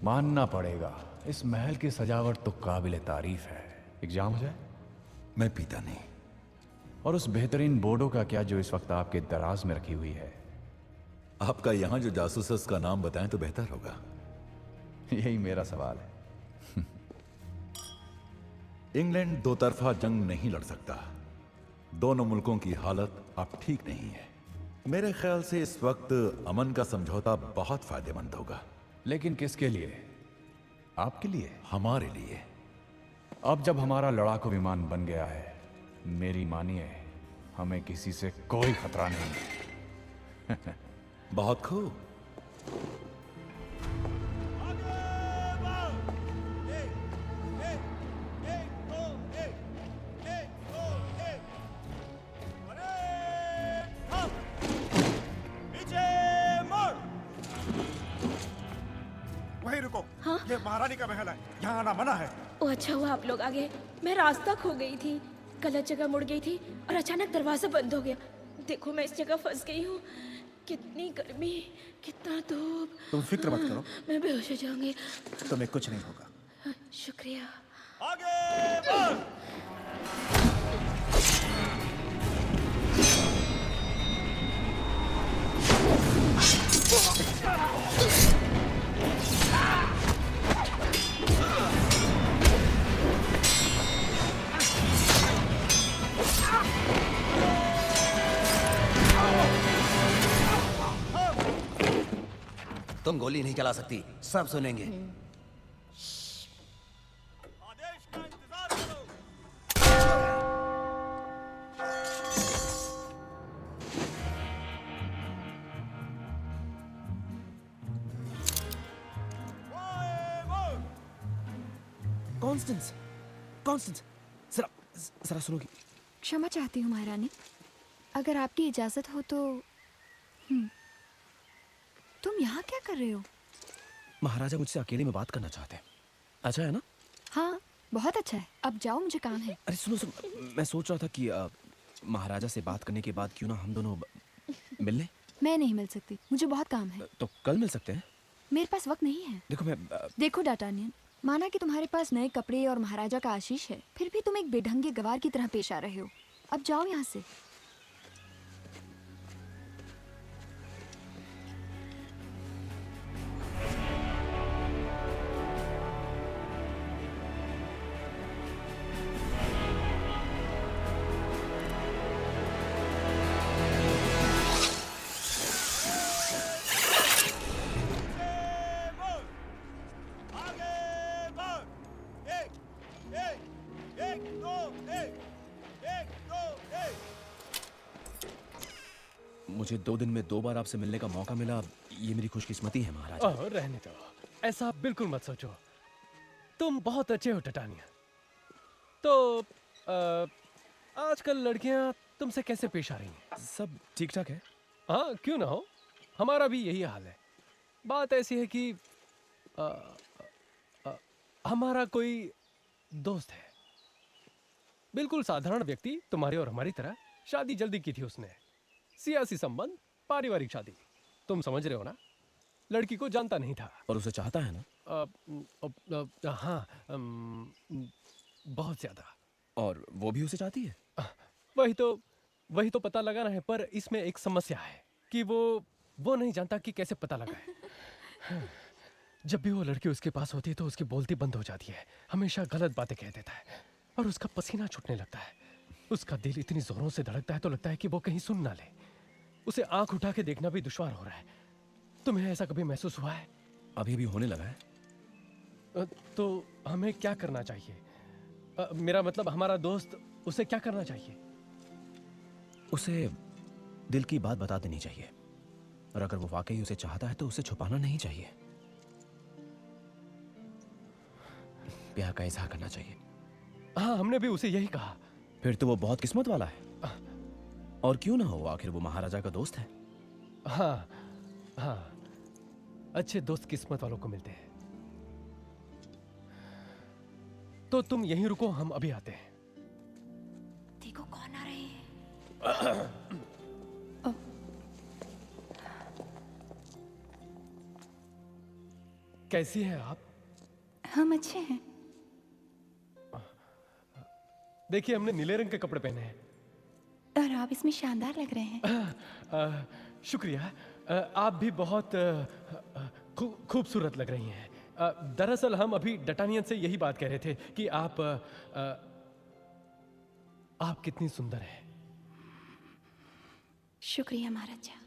मानना पड़ेगा, इस महल की सजावट तो काबिल तारीफ है। एग्जाम हो जाए? मैं पीता नहीं। और उस बेहतरीन बोर्डो का क्या जो इस वक्त आपके दराज में रखी हुई है? आपका यहां जो जासूस है उसका नाम बताएं तो बेहतर होगा। यही मेरा सवाल है। इंग्लैंड दो तरफा जंग नहीं लड़ सकता। दोनों मुल्कों की हालत अब ठीक नहीं है। मेरे ख्याल से इस वक्त अमन का समझौता बहुत फायदेमंद होगा। लेकिन किसके लिए? आपके लिए? हमारे लिए। अब जब हमारा लड़ाकू विमान बन गया है, मेरी मानिए, हमें किसी से कोई खतरा नहीं। बहुत खूब। वहीं रुको। हाँ? ये महारानी का महल है, यहाँ आना मना है। ओ अच्छा हुआ आप लोग आ गए। मैं रास्ता खो गई थी, गलत जगह मुड़ गई थी और अचानक दरवाजा बंद हो गया। देखो मैं इस जगह फंस गई हूँ। कितनी गर्मी, कितना धूप। तुम फिक्र मत करो, मैं बेहोश हो जाऊंगी। तुम्हें कुछ नहीं होगा। शुक्रिया। आगे बढ़। तुम गोली नहीं चला सकती, सब सुनेंगे। कॉन्स्टेंस, कॉन्स्टेंस, जरा जरा सुनोगी? क्षमा चाहती हूँ महारानी, अगर आपकी इजाजत हो तो। तुम यहाँ क्या कर रहे हो? महाराजा मुझसे अकेले में बात करना चाहते हैं। अच्छा है ना? हाँ, बहुत अच्छा है। अब जाओ, मुझे काम है। अरे सुनो सुनो, मैं सोच रहा था कि महाराजा से बात करने के बाद क्यों ना हम दोनों मिल लें। मैं नहीं मिल सकती, मुझे बहुत काम है। तो कल मिल सकते हैं? मेरे पास वक्त नहीं है। देखो डार्टेनियन, माना कि तुम्हारे पास नए कपड़े और महाराजा का आशीष है, फिर भी तुम एक बेढंगे गवार की तरह पेश आ रहे हो। अब जाओ यहाँ से। मुझे 2 दिन में 2 बार आपसे मिलने का मौका मिला, ये मेरी खुशकिस्मती है महाराजा। रहने दो, ऐसा बिल्कुल मत सोचो। तुम बहुत अच्छे हो टाटानिया। तो आजकल लड़कियां तुमसे कैसे पेश आ रही हैं? सब ठीक ठाक है। हाँ, क्यों ना हो, हमारा भी यही हाल है। बात ऐसी है कि हमारा कोई दोस्त है, बिल्कुल साधारण व्यक्ति, तुम्हारी और हमारी तरह। शादी जल्दी की थी उसने, सियासी संबंध, पारिवारिक शादी। तुम समझ रहे हो ना? लड़की को जानता नहीं था। और उसे चाहता है ना? हाँ, बहुत ज्यादा। और वो भी उसे चाहती है? वही तो पता लगाना है, पर इसमें एक समस्या है कि वो नहीं जानता कि कैसे पता लगाए। जब भी वो लड़की उसके पास होती है तो उसकी बोलती बंद हो जाती है, हमेशा गलत बातें कह देता है और उसका पसीना छूटने लगता है। उसका दिल इतनी जोरों से धड़कता है तो लगता है कि वो कहीं सुन ना ले। उसे आंख उठा के देखना भी दुश्वार हो रहा है। तुम्हें ऐसा कभी महसूस हुआ है? अभी भी होने लगा है। तो हमें क्या करना चाहिए? मेरा मतलब हमारा दोस्त, उसे क्या करना चाहिए? उसे दिल की बात बता देनी चाहिए, और अगर वो वाकई उसे चाहता है तो उसे छुपाना नहीं चाहिए। प्यार का इजहार करना चाहिए। हाँ, हमने भी उसे यही कहा। फिर तो वो बहुत किस्मत वाला है। और क्यों ना हो, आखिर वो महाराजा का दोस्त है। हाँ हाँ, अच्छे दोस्त किस्मत वालों को मिलते हैं। तो तुम यहीं रुको, हम अभी आते हैं। देखो कौन आ रहे हैं। कैसी हैं आप? हम अच्छे हैं। देखिए, हमने नीले रंग के कपड़े पहने हैं। और आप इसमें शानदार लग रहे हैं। शुक्रिया। आप भी बहुत खूबसूरत लग रही हैं। दरअसल हम अभी डटानियन से यही बात कह रहे थे कि आप कितनी सुंदर हैं। शुक्रिया महाराजा।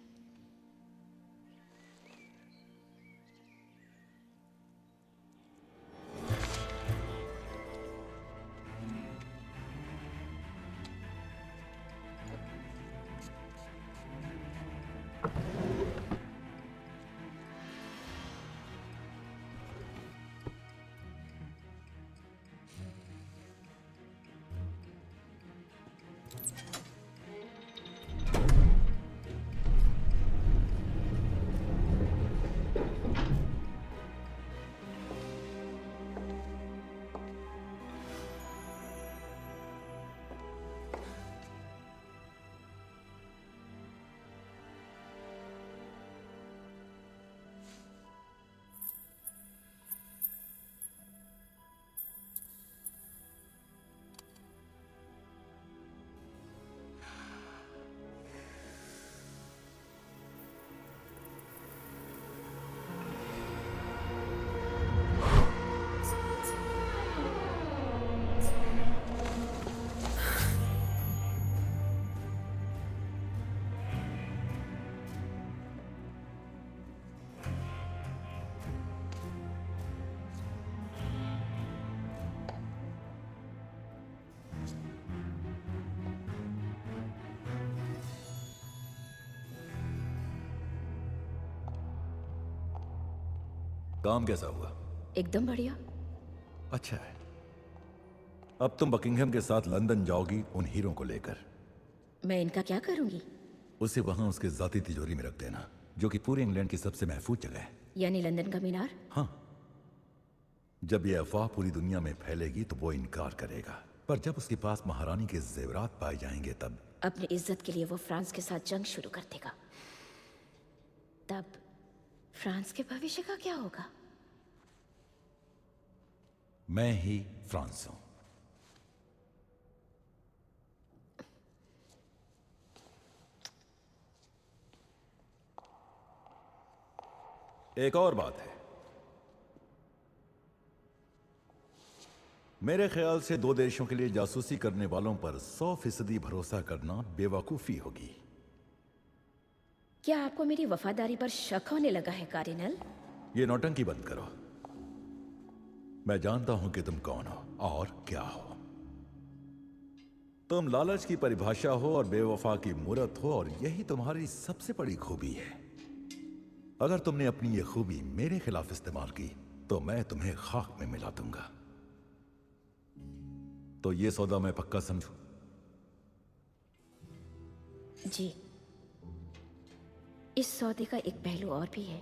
काम कैसा हुआ? एकदम बढ़िया। अच्छा है। अब तुम बकिंघम के साथ लंदन जाओगी उन हीरों को लेकर। मैं इनका क्या करूंगी? उसे वहां उसके जाती तिजोरी में रख देना, जो कि पूरे इंग्लैंड की सबसे महफूज जगह है। यानी लंदन का मीनार? हाँ। जब ये अफवाह पूरी दुनिया में फैलेगी तो वो इनकार करेगा, पर जब उसके पास महारानी के जेवरात पाए जाएंगे तब अपनी इज्जत के लिए वो फ्रांस के साथ जंग शुरू कर देगा। तब फ्रांस के भविष्य का क्या होगा? मैं ही फ्रांस हूं। एक और बात है, मेरे ख्याल से दो देशों के लिए जासूसी करने वालों पर 100% भरोसा करना बेवकूफी होगी। क्या आपको मेरी वफादारी पर शक होने लगा है कार्डिनल? ये नौटंकी बंद करो। मैं जानता हूं कि तुम कौन हो और क्या हो। तुम लालच की परिभाषा हो और बेवफा की मूरत हो, और यही तुम्हारी सबसे बड़ी खूबी है। अगर तुमने अपनी ये खूबी मेरे खिलाफ इस्तेमाल की तो मैं तुम्हें खाक में मिला दूंगा। तो ये सौदा मैं पक्का समझूं? जी। इस सौदे का एक पहलू और भी है।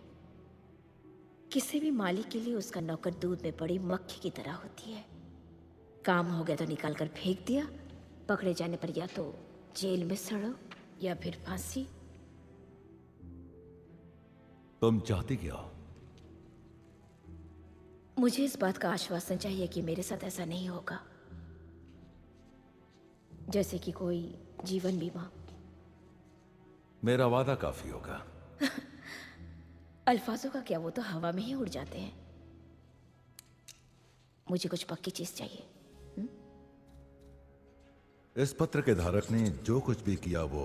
किसी भी मालिक के लिए उसका नौकर दूध में पड़ी मक्खी की तरह होती है। काम हो गया तो निकाल कर फेंक दिया, पकड़े जाने पर या तो जेल में सड़ो या फिर फांसी। तुम चाहती क्या हो? मुझे इस बात का आश्वासन चाहिए कि मेरे साथ ऐसा नहीं होगा, जैसे कि कोई जीवन बीमा। मेरा वादा काफी होगा। अल्फाजों का क्या, वो तो हवा में ही उड़ जाते हैं। मुझे कुछ पक्की चीज चाहिए। इस पत्र के धारक ने जो कुछ भी किया वो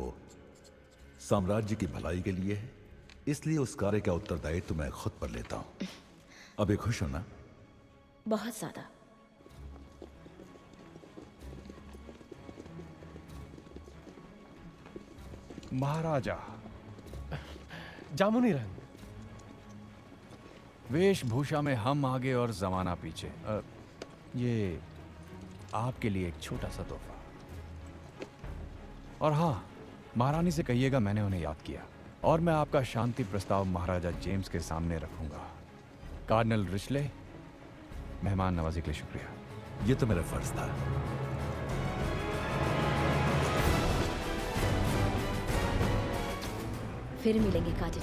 साम्राज्य की भलाई के लिए है, इसलिए उस कार्य का उत्तरदायित्व मैं खुद पर लेता हूं। अभी खुश हो ना? बहुत ज्यादा। महाराजा, जामुनी रंग, वेशभूषा में हम आगे और जमाना पीछे। ये आपके लिए एक छोटा सा तोहफा। और हाँ, महारानी से कहिएगा मैंने उन्हें याद किया, और मैं आपका शांति प्रस्ताव महाराजा जेम्स के सामने रखूंगा। कार्डिनल रिचले, मेहमान नवाजी के लिए शुक्रिया। ये तो मेरा फर्ज था। फिर मिलेंगे काजल।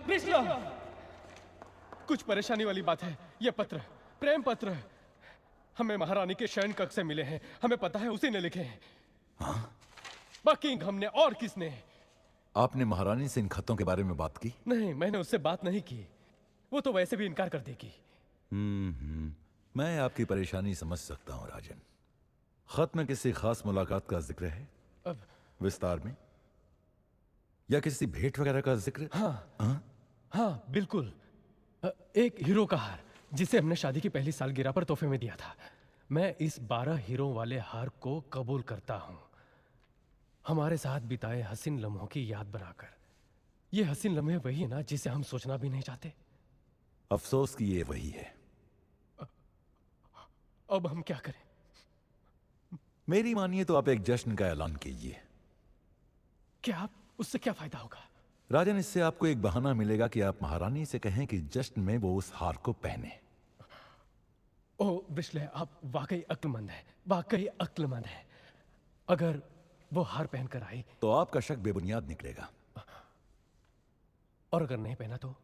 रिश्ला, कुछ परेशानी वाली बात है। यह पत्र, प्रेम पत्र, हमें महारानी के शयन कक्ष से मिले हैं। हमें पता है उसी ने लिखे हैं। हाँ? बकिंघम ने और किसने? आपने महारानी से इन खतों के बारे में बात की? नहीं, मैंने उससे बात नहीं की। वो तो वैसे भी इनकार कर देगी। मैं आपकी परेशानी समझ सकता हूँ राजन। खत में किसी खास मुलाकात का जिक्र है? अब विस्तार में, या किसी भेंट वगैरह का जिक्र? हाँ, बिल्कुल। एक हीरो का हार जिसे हमने शादी की पहली सालगिरह पर तोहफे में दिया था। मैं इस 12 हीरो वाले हार को कबूल करता हूं, हमारे साथ बिताए हसीन लम्हों की याद बनाकर। ये हसीन लम्हे वही है ना जिसे हम सोचना भी नहीं चाहते। अफसोस कि ये वही है। अब हम क्या करें? मेरी मानिए तो आप एक जश्न का ऐलान कीजिए। क्या? उससे क्या फायदा होगा? राजन, इससे आपको एक बहाना मिलेगा कि आप महारानी से कहें कि जश्न में वो उस हार को पहने। ओह बिस्ले, आप वाकई अक्लमंद हैं, वाकई अक्लमंद हैं। अगर वो हार पहनकर आई तो आपका शक बेबुनियाद निकलेगा। और अगर नहीं पहना तो?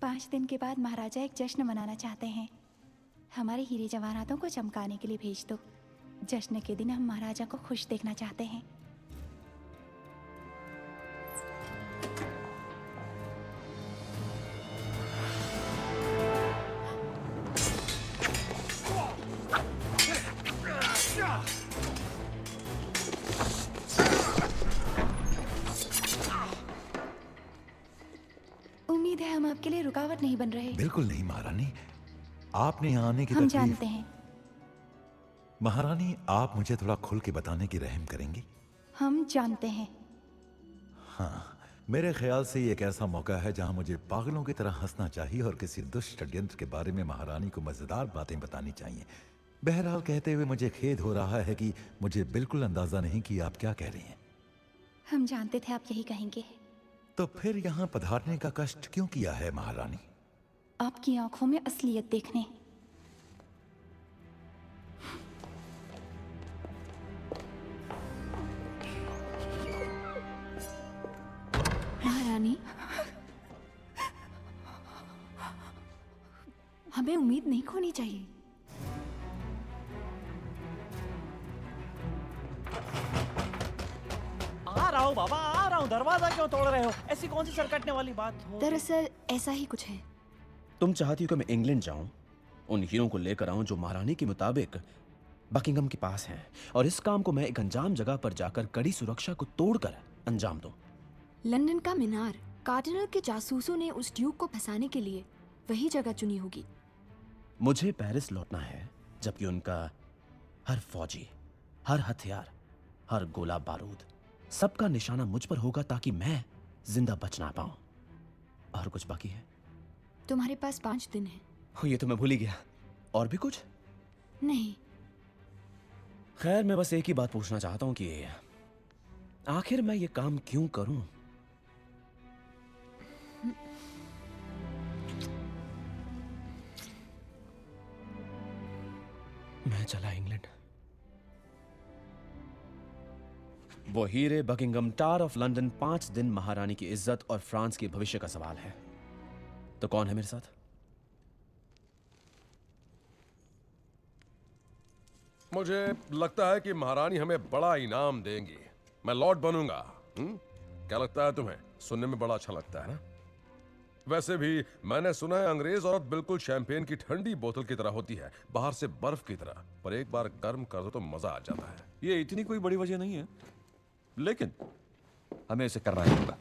5 दिन के बाद महाराजा एक जश्न मनाना चाहते हैं। हमारे हीरे जवाहरातों को चमकाने के लिए भेज दो। जश्न के दिन हम महाराजा को खुश देखना चाहते हैं। उम्मीद है हम आपके लिए रुकावट नहीं बन रहे। बिल्कुल नहीं महारानी, आपने यहाँ आने की हम तकलीफ। जानते हैं। महारानी, आप मुझे थोड़ा खुल के बताने की रहम करेंगी? हम जानते हैं। हाँ, मेरे ख्याल से ये एक ऐसा मौका है जहाँ मुझे पागलों की तरह हंसना चाहिए और किसी दुष्ट षड्यंत्र के बारे में महारानी को मजेदार बातें बतानी चाहिए। बहरहाल, कहते हुए मुझे खेद हो रहा है कि मुझे बिल्कुल अंदाजा नहीं कि आप क्या कह रही हैं। हम जानते थे आप यही कहेंगे। तो फिर यहाँ पधारने का कष्ट क्यों किया है महारानी? आपकी आंखों में असलियत देखने। महारानी, हमें उम्मीद नहीं खोनी चाहिए। आ रहा हूँ बाबा, आ रहा हूँ। दरवाजा क्यों तोड़ रहे हो? ऐसी कौन सी सरकटने वाली बात हो? दरअसल ऐसा ही कुछ है। तुम चाहती हो कि मैं इंग्लैंड जाऊं, उन हीरों को लेकर आऊं जो महारानी के मुताबिक बकिंघम के पास हैं, और इस काम को मैं एक अनजान जगह पर जाकर कड़ी सुरक्षा को तोड़कर अंजाम दूं। लंदन का मीनार, कार्डिनल के जासूसों ने उस ड्यूक को फंसाने के लिए वही जगह चुनी होगी। मुझे पेरिस लौटना है, जबकि उनका हर फौजी, हर हथियार, हर गोला बारूद, सबका निशाना मुझ पर होगा ताकि मैं जिंदा बच ना पाऊं। और कुछ बाकी है? तुम्हारे पास 5 दिन है। ये तो मैं भूल ही गया। और भी कुछ? नहीं। खैर, मैं बस एक ही बात पूछना चाहता हूं कि आखिर मैं ये काम क्यों करूं? मैं चला इंग्लैंड। वो हीरे बकिंगम टावर ऑफ लंदन 5 दिन महारानी की इज्जत और फ्रांस के भविष्य का सवाल है। तो कौन है मेरे साथ? मुझे लगता है कि महारानी हमें बड़ा इनाम देंगी। मैं लॉर्ड बनूंगा। क्या लगता है तुम्हें? सुनने में बड़ा अच्छा लगता है ना? वैसे भी मैंने सुना है अंग्रेज औरत बिल्कुल शैंपेन की ठंडी बोतल की तरह होती है, बाहर से बर्फ की तरह, पर एक बार गर्म कर दो तो मजा आ जाता है। ये इतनी कोई बड़ी वजह नहीं है, लेकिन हमें इसे करना ही होगा।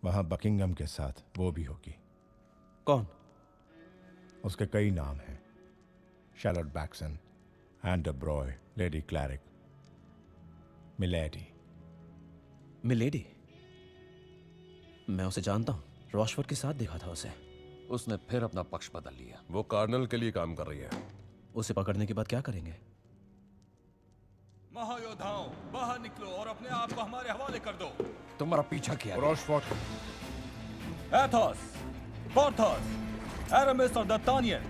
वहां बकिंगम के साथ वो भी होगी। कौन? उसके कई नाम हैं। Charlotte बैक्सन, and the Broglie, lady क्लैरिक, milady. Milady? मैं उसे जानता हूं, रॉशफोर्ड के साथ देखा था उसे। उसने फिर अपना पक्ष बदल लिया। वो कार्नल के लिए काम कर रही है। उसे पकड़ने के बाद क्या करेंगे? महायोद्धाओं, बाहर निकलो और अपने आप को हमारे हवाले कर दो। तुम्हारा पीछा किया। रॉशफोर्ड, एथोस, पोर्थोस, एरामिस और दत्तानियन,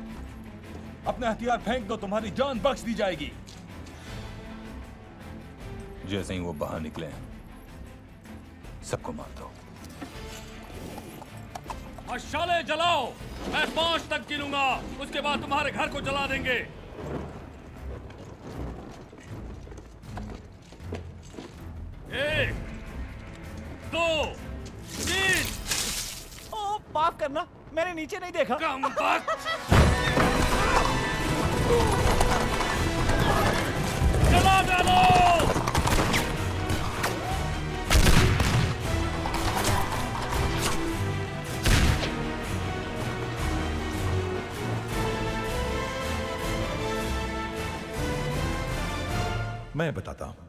अपने हथियार फेंक दो, तुम्हारी जान बख्श दी जाएगी। जैसे ही वो बाहर निकले सबको मार दो। मशाले जलाओ। मैं 5 तक गिनूंगा, उसके बाद तुम्हारे घर को जला देंगे। 1, 2, 3। ओ, माफ करना, मैंने नीचे नहीं देखा। कम वक्त। जला डालो। मैं बताता हूं।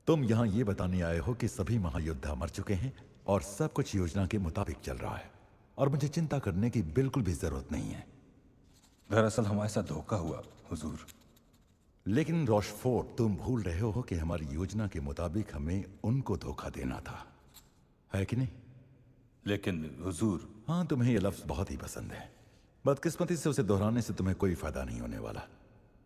तुम यहां ये बताने आए हो कि सभी महायोद्धा मर चुके हैं और सब कुछ योजना के मुताबिक चल रहा है, और मुझे चिंता करने की बिल्कुल भी जरूरत नहीं है। दरअसल हमारे साथ धोखा हुआ हुजूर। लेकिन रॉशफोर्ड, तुम भूल रहे हो कि हमारी योजना के मुताबिक हमें उनको धोखा देना था, है कि नहीं? लेकिन हुजूर। हाँ, तुम्हें यह लफ्ज बहुत ही पसंद है। बदकिस्मती से उसे दोहराने से तुम्हें कोई फायदा नहीं होने वाला।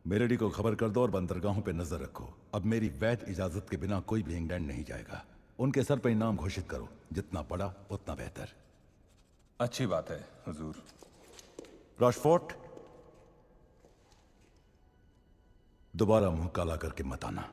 मिलेडी को खबर कर दो और बंदरगाहों पे नजर रखो। अब मेरी वैध इजाजत के बिना कोई भी इंग्लैंड नहीं जाएगा। उनके सर पर इनाम घोषित करो, जितना बड़ा उतना बेहतर। अच्छी बात है हुजूर। रॉशफोर्ड, दोबारा मुंह काला करके मत आना।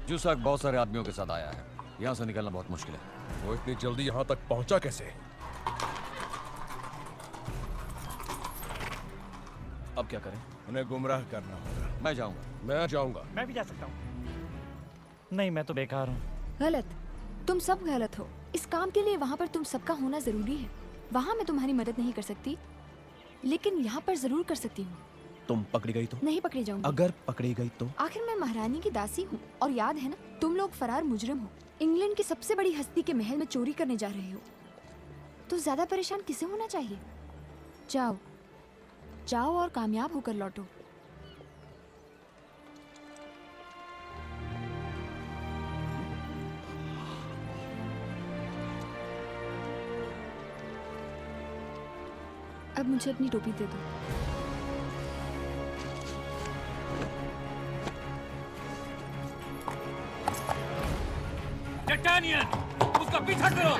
जूसाक बहुत सारे आदमियों के साथ आया है। यहां से निकलना बहुत मुश्किल है। वो इतनी जल्दी यहां तक पहुंचा कैसे? अब क्या करें? उन्हें गुमराह करना होगा। मैं जाऊंगा। मैं जाऊंगा। मैं भी जा सकता हूँ। नहीं, मैं तो बेकार हूँ। गलत। तुम सब गलत हो। इस काम के लिए वहाँ पर तुम सबका होना जरूरी है। वहाँ मैं तुम्हारी मदद नहीं कर सकती, लेकिन यहाँ पर जरूर कर सकती हूँ। तुम पकड़ी गई तो? नहीं पकड़ी जाऊंगी। अगर पकड़ी गई तो? आखिर मैं महारानी की दासी हूँ, और याद है ना, तुम लोग फरार मुजरिम हो। इंग्लैंड की सबसे बड़ी हस्ती के महल में चोरी करने जा रहे हो, तो ज्यादा परेशान किसे होना चाहिए? जाओ जाओ और कामयाब होकर लौटो। अब मुझे अपनी टोपी दे दो। डैनियल, उसका पीछा करो।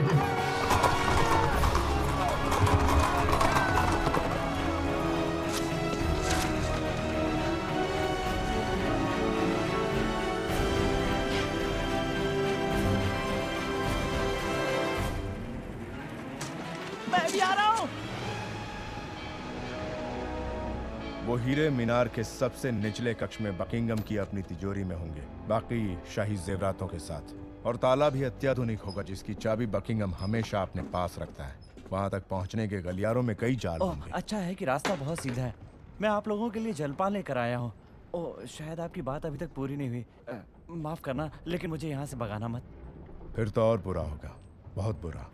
मैं भी आ रहा हूँ। वो हीरे मीनार के सबसे निचले कक्ष में बकिंगम की अपनी तिजोरी में होंगे, बाकी शाही जेवरातों के साथ। और ताला भी अत्याधुनिक होगा, जिसकी चाबी बकिंगम हमेशा अपने पास रखता है। वहां तक पहुंचने के गलियारों में कई जाल होंगे। अच्छा है कि रास्ता बहुत सीधा है। मैं आप लोगों के लिए जलपान लेकर आया हूँ। ओह, शायद आपकी बात अभी तक पूरी नहीं हुई। माफ करना, लेकिन मुझे यहाँ से भगाना मत। फिर तो और बुरा होगा, बहुत बुरा।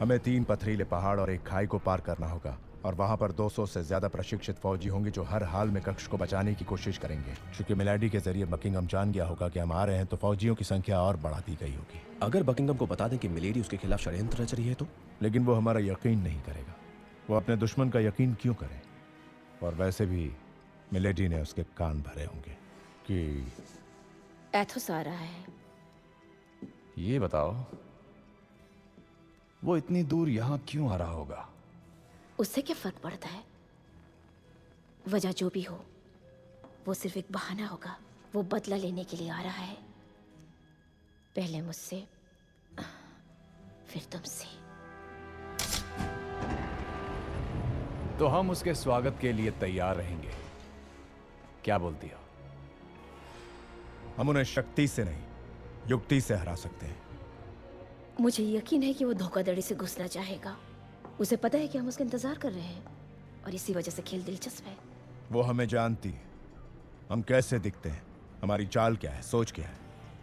हमें 3 पथरीले पहाड़ और एक खाई को पार करना होगा, और वहां पर 200 से ज्यादा प्रशिक्षित फौजी होंगे जो हर हाल में कक्ष को बचाने की कोशिश करेंगे। क्योंकि मिलेडी के जरिए बकिंगम जान गया होगा कि हम आ रहे हैं, तो फौजियों की संख्या और बढ़ा दी गई होगी। अगर बकिंगम को बता दें कि मिलेडी उसके खिलाफ षड्यंत्र रच रही है तो? लेकिन वो हमारा यकीन नहीं करेगा। वो अपने दुश्मन का यकीन क्यों करे? और वैसे भी मिलेडी ने उसके कान भरे होंगे कि एथोस आ रहा है। ये बताओ, वो इतनी दूर यहां क्यों आ रहा होगा? उससे क्या फर्क पड़ता है? वजह जो भी हो, वो सिर्फ एक बहाना होगा। वो बदला लेने के लिए आ रहा है, पहले मुझसे, फिर तुमसे। तो हम उसके स्वागत के लिए तैयार रहेंगे, क्या बोलती हो? हम उन्हें शक्ति से नहीं, युक्ति से हरा सकते हैं। मुझे यकीन है कि वो धोखाधड़ी से घुसना चाहेगा। उसे पता है कि हम उसका इंतजार कर रहे हैं, और इसी वजह से खेल दिलचस्प है। वो हमें जानती है, हम कैसे दिखते हैं, हमारी चाल क्या है, सोच क्या है।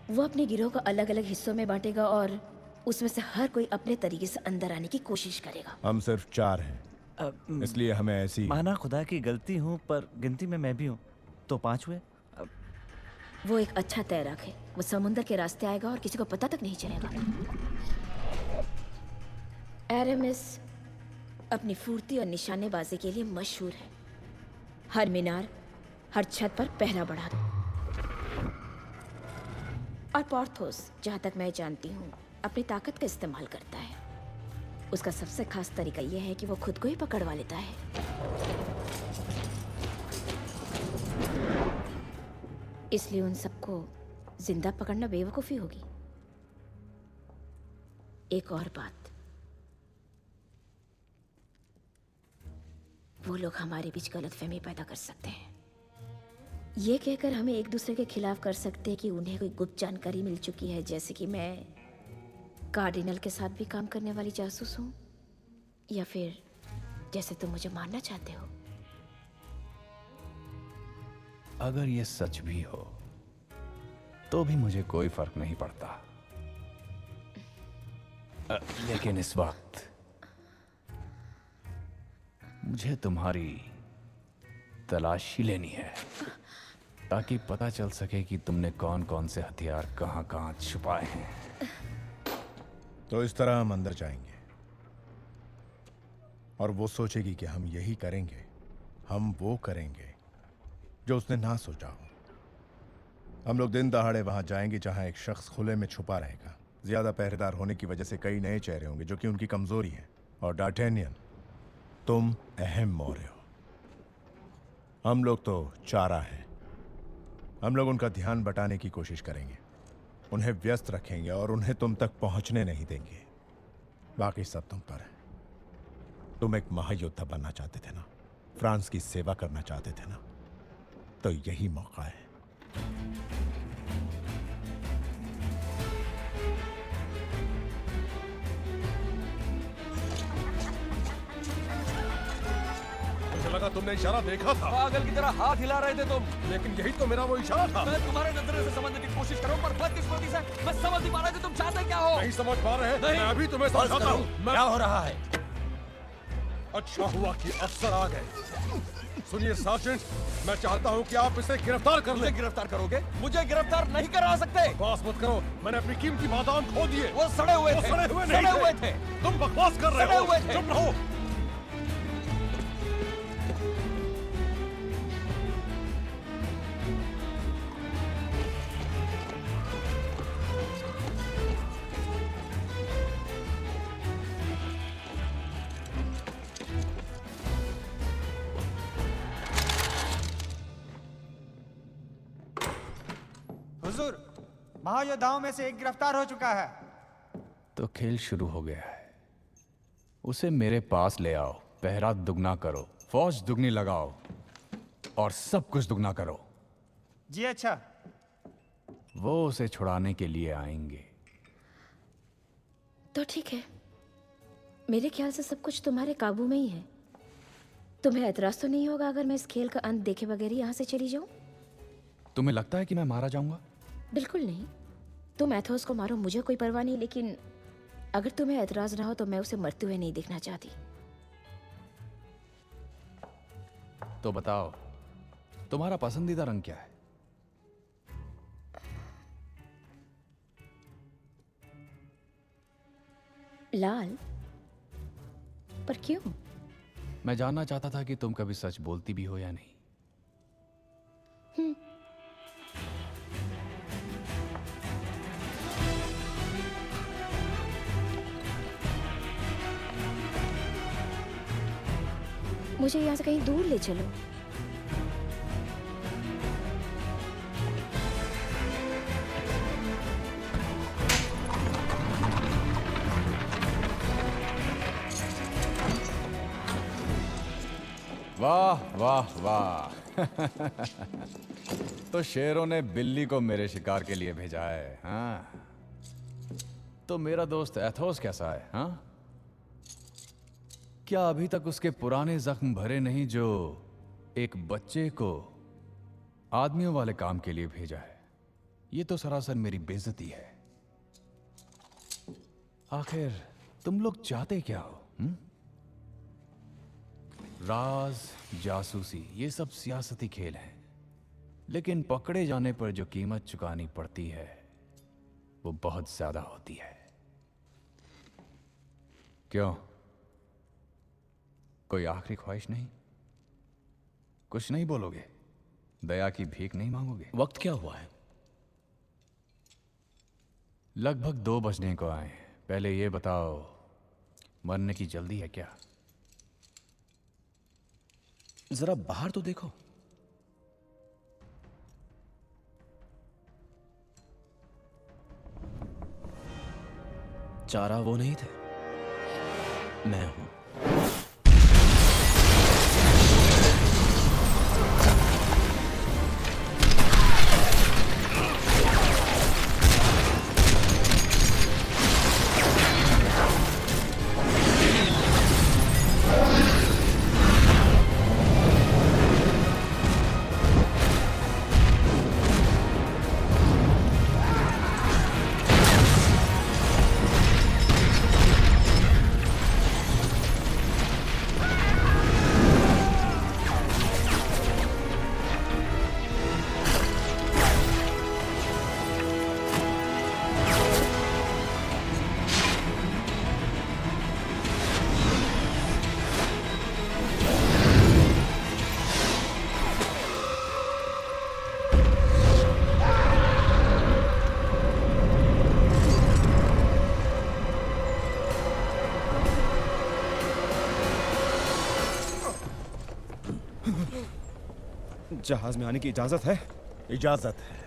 वो अपने गिरोह को अलग अलग हिस्सों में बांटेगा और उसमें से हर कोई अपने तरीके से अंदर आने की कोशिश करेगा। हम सिर्फ 4 हैं, इसलिए हमें ऐसी। माना खुदा की गलती हूँ, पर गिनती में मैं भी हूँ, तो 5 हुए। वो एक अच्छा तैराक है। वो समुद्र के रास्ते आएगा और किसी को पता तक नहीं चलेगा। एरेमिस अपनी फुर्ती और निशानेबाजी के लिए मशहूर है। हर मीनार, हर छत पर पहरा बढ़ा दो। और पोर्थोस, जहां तक मैं जानती हूँ, अपनी ताकत का इस्तेमाल करता है। उसका सबसे खास तरीका यह है कि वो खुद को ही पकड़वा लेता है। इसलिए उन सबको जिंदा पकड़ना बेवकूफी होगी। एक और बात, वो लोग हमारे बीच गलतफहमी पैदा कर सकते हैं। ये कहकर हमें एक दूसरे के खिलाफ कर सकते हैं कि उन्हें कोई गुप्त जानकारी मिल चुकी है, जैसे कि मैं कार्डिनल के साथ भी काम करने वाली जासूस हूं, या फिर जैसे तुम मुझे मारना चाहते हो। अगर ये सच भी हो तो भी मुझे कोई फर्क नहीं पड़ता। लेकिन इस वक्त मुझे तुम्हारी तलाशी लेनी है, ताकि पता चल सके कि तुमने कौन कौन से हथियार कहां कहां छुपाए हैं। तो इस तरह हम अंदर जाएंगे और वो सोचेगी कि हम यही करेंगे। हम वो करेंगे जो उसने ना सोचा हो। हम लोग दिन दहाड़े वहां जाएंगे जहां एक शख्स खुले में छुपा रहेगा। ज्यादा पहरेदार होने की वजह से कई नए चेहरे होंगे जो कि उनकी कमजोरी है। और डार्टेनियन, तुम अहम मोड़ हो। हम लोग तो चारा हैं। हम लोग उनका ध्यान बटाने की कोशिश करेंगे, उन्हें व्यस्त रखेंगे और उन्हें तुम तक पहुंचने नहीं देंगे। बाकी सब तुम पर है। तुम एक महायोद्धा बनना चाहते थे ना, फ्रांस की सेवा करना चाहते थे ना, तो यही मौका है। मुझे लगा तुमने इशारा देखा था। पागल की तरह हाथ हिला रहे थे तुम। लेकिन यही तो मेरा वो इशारा था। मैं तुम्हारे नजरिए से समझने की कोशिश कर रहा हूं, पर बदकिस्मती से मैं समझ नहीं पा रहा कि तुम चाहते क्या हो। नहीं समझ पा रहे? नहीं। मैं अभी तुम्हें समझाता हूं। क्या हो रहा है? अच्छा हुआ कि अफसर आ गए। सुनिए सार्जेंट, मैं चाहता हूं कि आप इसे गिरफ्तार कर लें। गिरफ्तार करोगे? मुझे गिरफ्तार नहीं करा सकते। बकवास मत करो। मैंने अपनी कीमती बादाम खो दिए। वो सड़े हुए थे। सड़े हुए सड़े नहीं हुए थे। थे। तुम बकवास कर रहे सड़े हो। हुए थे। चुप रहो। हुजूर, महायोद्धाओं में से एक गिरफ्तार हो चुका है। तो खेल शुरू हो गया है। उसे मेरे पास ले आओ, पहरा दुगना करो, फौज दुगनी लगाओ और सब कुछ दुगना करो। जी अच्छा। वो उसे छुड़ाने के लिए आएंगे। तो ठीक है, मेरे ख्याल से सब कुछ तुम्हारे काबू में ही है। तुम्हें एतराज तो नहीं होगा अगर मैं इस खेल का अंत देखे बगैर यहाँ से चली जाऊं? तुम्हें लगता है कि मैं मारा जाऊंगा? बिल्कुल नहीं। तुम एथोस को मारो, मुझे कोई परवाह नहीं, लेकिन अगर तुम्हें एतराज ना हो तो मैं उसे मरते हुए नहीं देखना चाहती। तो बताओ, तुम्हारा पसंदीदा रंग क्या है? लाल। पर क्यों? मैं जानना चाहता था कि तुम कभी सच बोलती भी हो या नहीं। मुझे यहाँ से कहीं दूर ले चलो। वाह वाह वाह। तो शेरों ने बिल्ली को मेरे शिकार के लिए भेजा है, हाँ? तो मेरा दोस्त एथोस कैसा है, हाँ? क्या अभी तक उसके पुराने जख्म भरे नहीं जो एक बच्चे को आदमियों वाले काम के लिए भेजा है? ये तो सरासर मेरी बेइज्जती है। आखिर तुम लोग चाहते क्या हो? राज, जासूसी, ये सब सियासती खेल हैं, लेकिन पकड़े जाने पर जो कीमत चुकानी पड़ती है वो बहुत ज्यादा होती है। क्यों? कोई आखिरी ख्वाहिश नहीं? कुछ नहीं बोलोगे? दया की भीख नहीं मांगोगे? वक्त क्या हुआ है? लगभग 2 बजने को आए। पहले ये बताओ, मरने की जल्दी है क्या? जरा बाहर तो देखो। चारा वो नहीं थे, मैं हूं। जहाज में आने की इजाजत है? इजाजत है।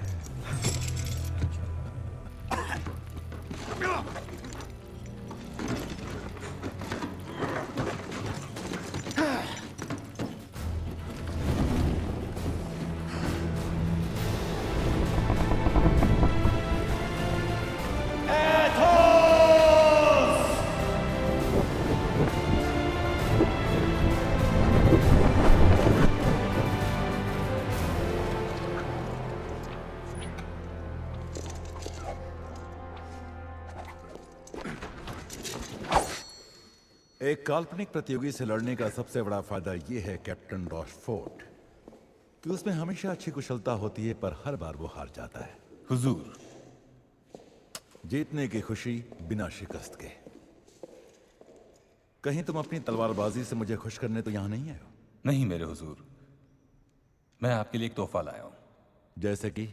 एक काल्पनिक प्रतियोगी से लड़ने का सबसे बड़ा फायदा यह है कैप्टन रॉशफोर्ड, कि उसमें हमेशा अच्छी कुशलता होती है, पर हर बार वो हार जाता है। हुजूर, जीतने की खुशी बिना शिकस्त के। कहीं तुम अपनी तलवारबाजी से मुझे खुश करने तो यहां नहीं आए हो? नहीं मेरे हुजूर, मैं आपके लिए एक तोहफा लाया हूं। जैसे कि?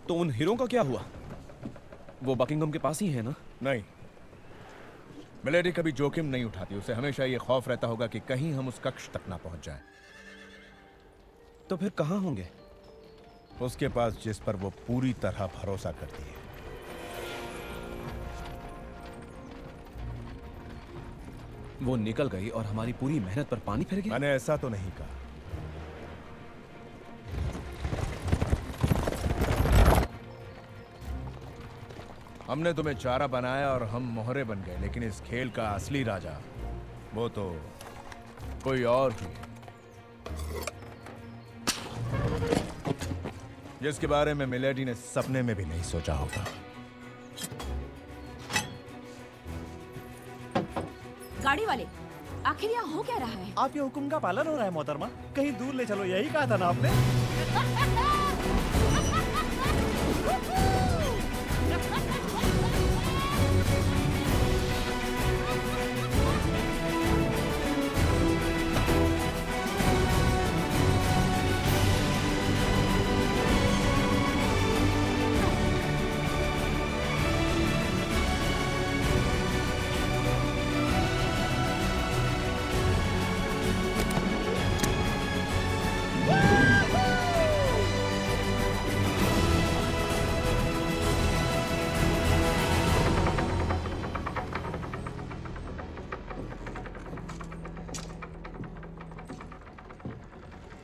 तो उन हीरों का क्या हुआ? वो बकिंगम के पास ही है ना? नहीं, मिलेडी कभी जोखिम नहीं उठाती। उसे हमेशा ये खौफ रहता होगा कि कहीं हम उस कक्ष तक ना पहुंच जाएं। तो फिर कहां होंगे? उसके पास जिस पर वो पूरी तरह भरोसा करती है। वो निकल गई और हमारी पूरी मेहनत पर पानी फिर गया? मैंने ऐसा तो नहीं कहा। हमने तुम्हें चारा बनाया और हम मोहरे बन गए, लेकिन इस खेल का असली राजा वो तो कोई और ही है। जिसके बारे में मिलेडी ने सपने में भी नहीं सोचा होगा। गाड़ी वाले, आखिर यहाँ हो क्या रहा है? आपके हुक्म का पालन हो रहा है मोहतरमा। कहीं दूर ले चलो, यही कहा था ना आपने।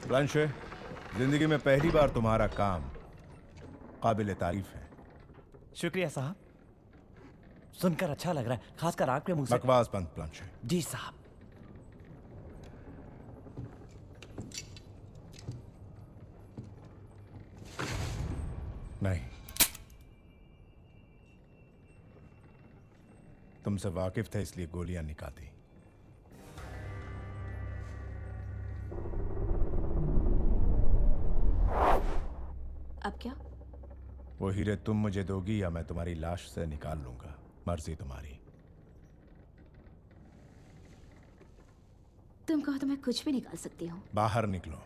ब्लांशे, जिंदगी में पहली बार तुम्हारा काम काबिल तारीफ है। शुक्रिया साहब, सुनकर अच्छा लग रहा है, खासकर आपके मुंह से। बकवास बंद ब्लांशे। जी साहब। नहीं, तुमसे वाकिफ थे इसलिए गोलियां निकाली। अब क्या? वो हीरे तुम मुझे दोगी या मैं तुम्हारी लाश से निकाल लूंगा, मर्जी तुम्हारी। तुम कहो तो मैं कुछ भी निकाल सकती हूँ। बाहर निकलो।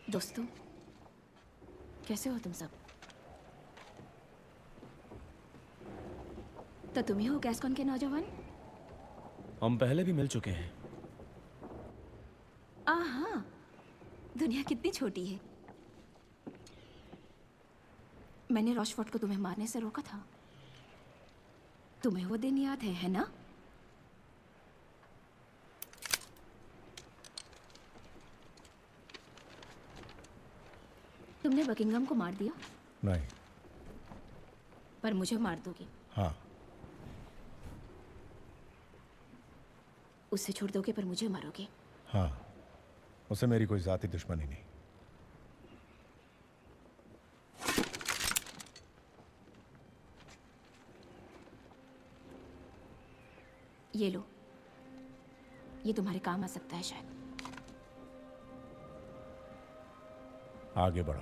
दोस्तों, कैसे हो तुम सब? तो तुम ही हो गैस्कॉन के नौजवान? हम पहले भी मिल चुके हैं। हाँ, दुनिया कितनी छोटी है। मैंने रॉशफोर्ड को तुम्हें मारने से रोका था। तुम्हें वो दिन याद है ना? तुमने बकिंगम को मार दिया? नहीं। पर मुझे मार दोगे? हाँ। उसे छोड़ दोगे पर मुझे मारोगे? हाँ, उसे मेरी कोई जाती दुश्मनी नहीं। ये लो, ये तुम्हारे काम आ सकता है शायद। आगे बढ़ो।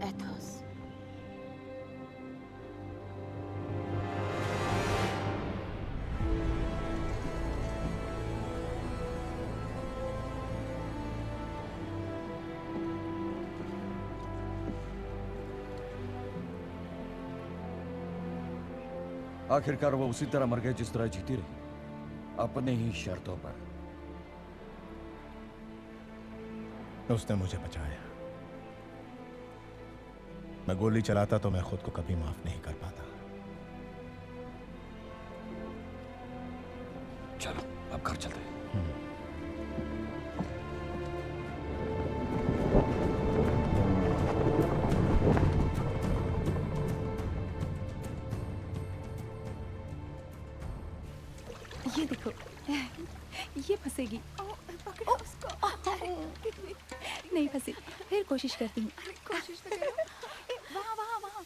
एथोस, आखिरकार वो उसी तरह मर गए जिस तरह जीती रही, अपने ही शर्तों पर। उसने मुझे बचाया। मैं गोली चलाता तो मैं खुद को कभी माफ नहीं कर पाता। चलो अब घर चलते हैं। ये देखो, ये फंसेगी। पकड़ो उसको। नहीं फंसी, फिर कोशिश करती हूँ। कोशिश तो करो। वहाँ वहाँ।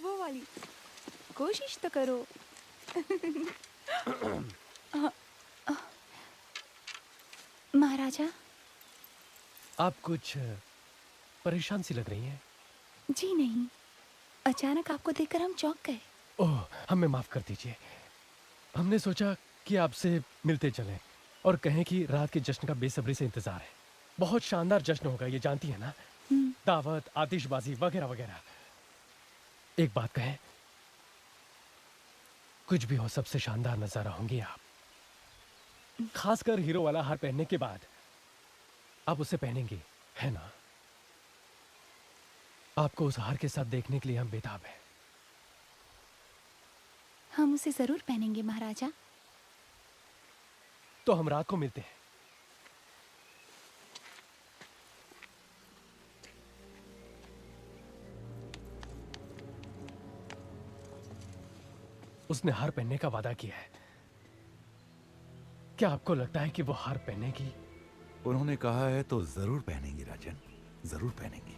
वो वाली कोशिश तो करो। महाराजा, आप कुछ परेशान सी लग रही हैं। जी नहीं, अचानक आपको देखकर हम चौंक गए। ओह, हमें माफ कर दीजिए। हमने सोचा कि आपसे मिलते चलें और कहें कि रात के जश्न का बेसब्री से इंतजार है। बहुत शानदार जश्न होगा, ये जानती है ना? दावत, आतिशबाजी वगैरह वगैरह। एक बात कहें, कुछ भी हो सबसे शानदार नजारा होंगी आप। खासकर हीरो वाला हार पहनने के बाद आप उसे पहनेंगी, है ना? आपको उस हार के साथ देखने के लिए हम बेताब हैं। हम उसे जरूर पहनेंगे महाराजा। तो हम रात को मिलते हैं। उसने हार पहनने का वादा किया है। क्या आपको लगता है कि वो हार पहनेगी? उन्होंने कहा है तो जरूर पहनेंगी राजन, जरूर पहनेंगी।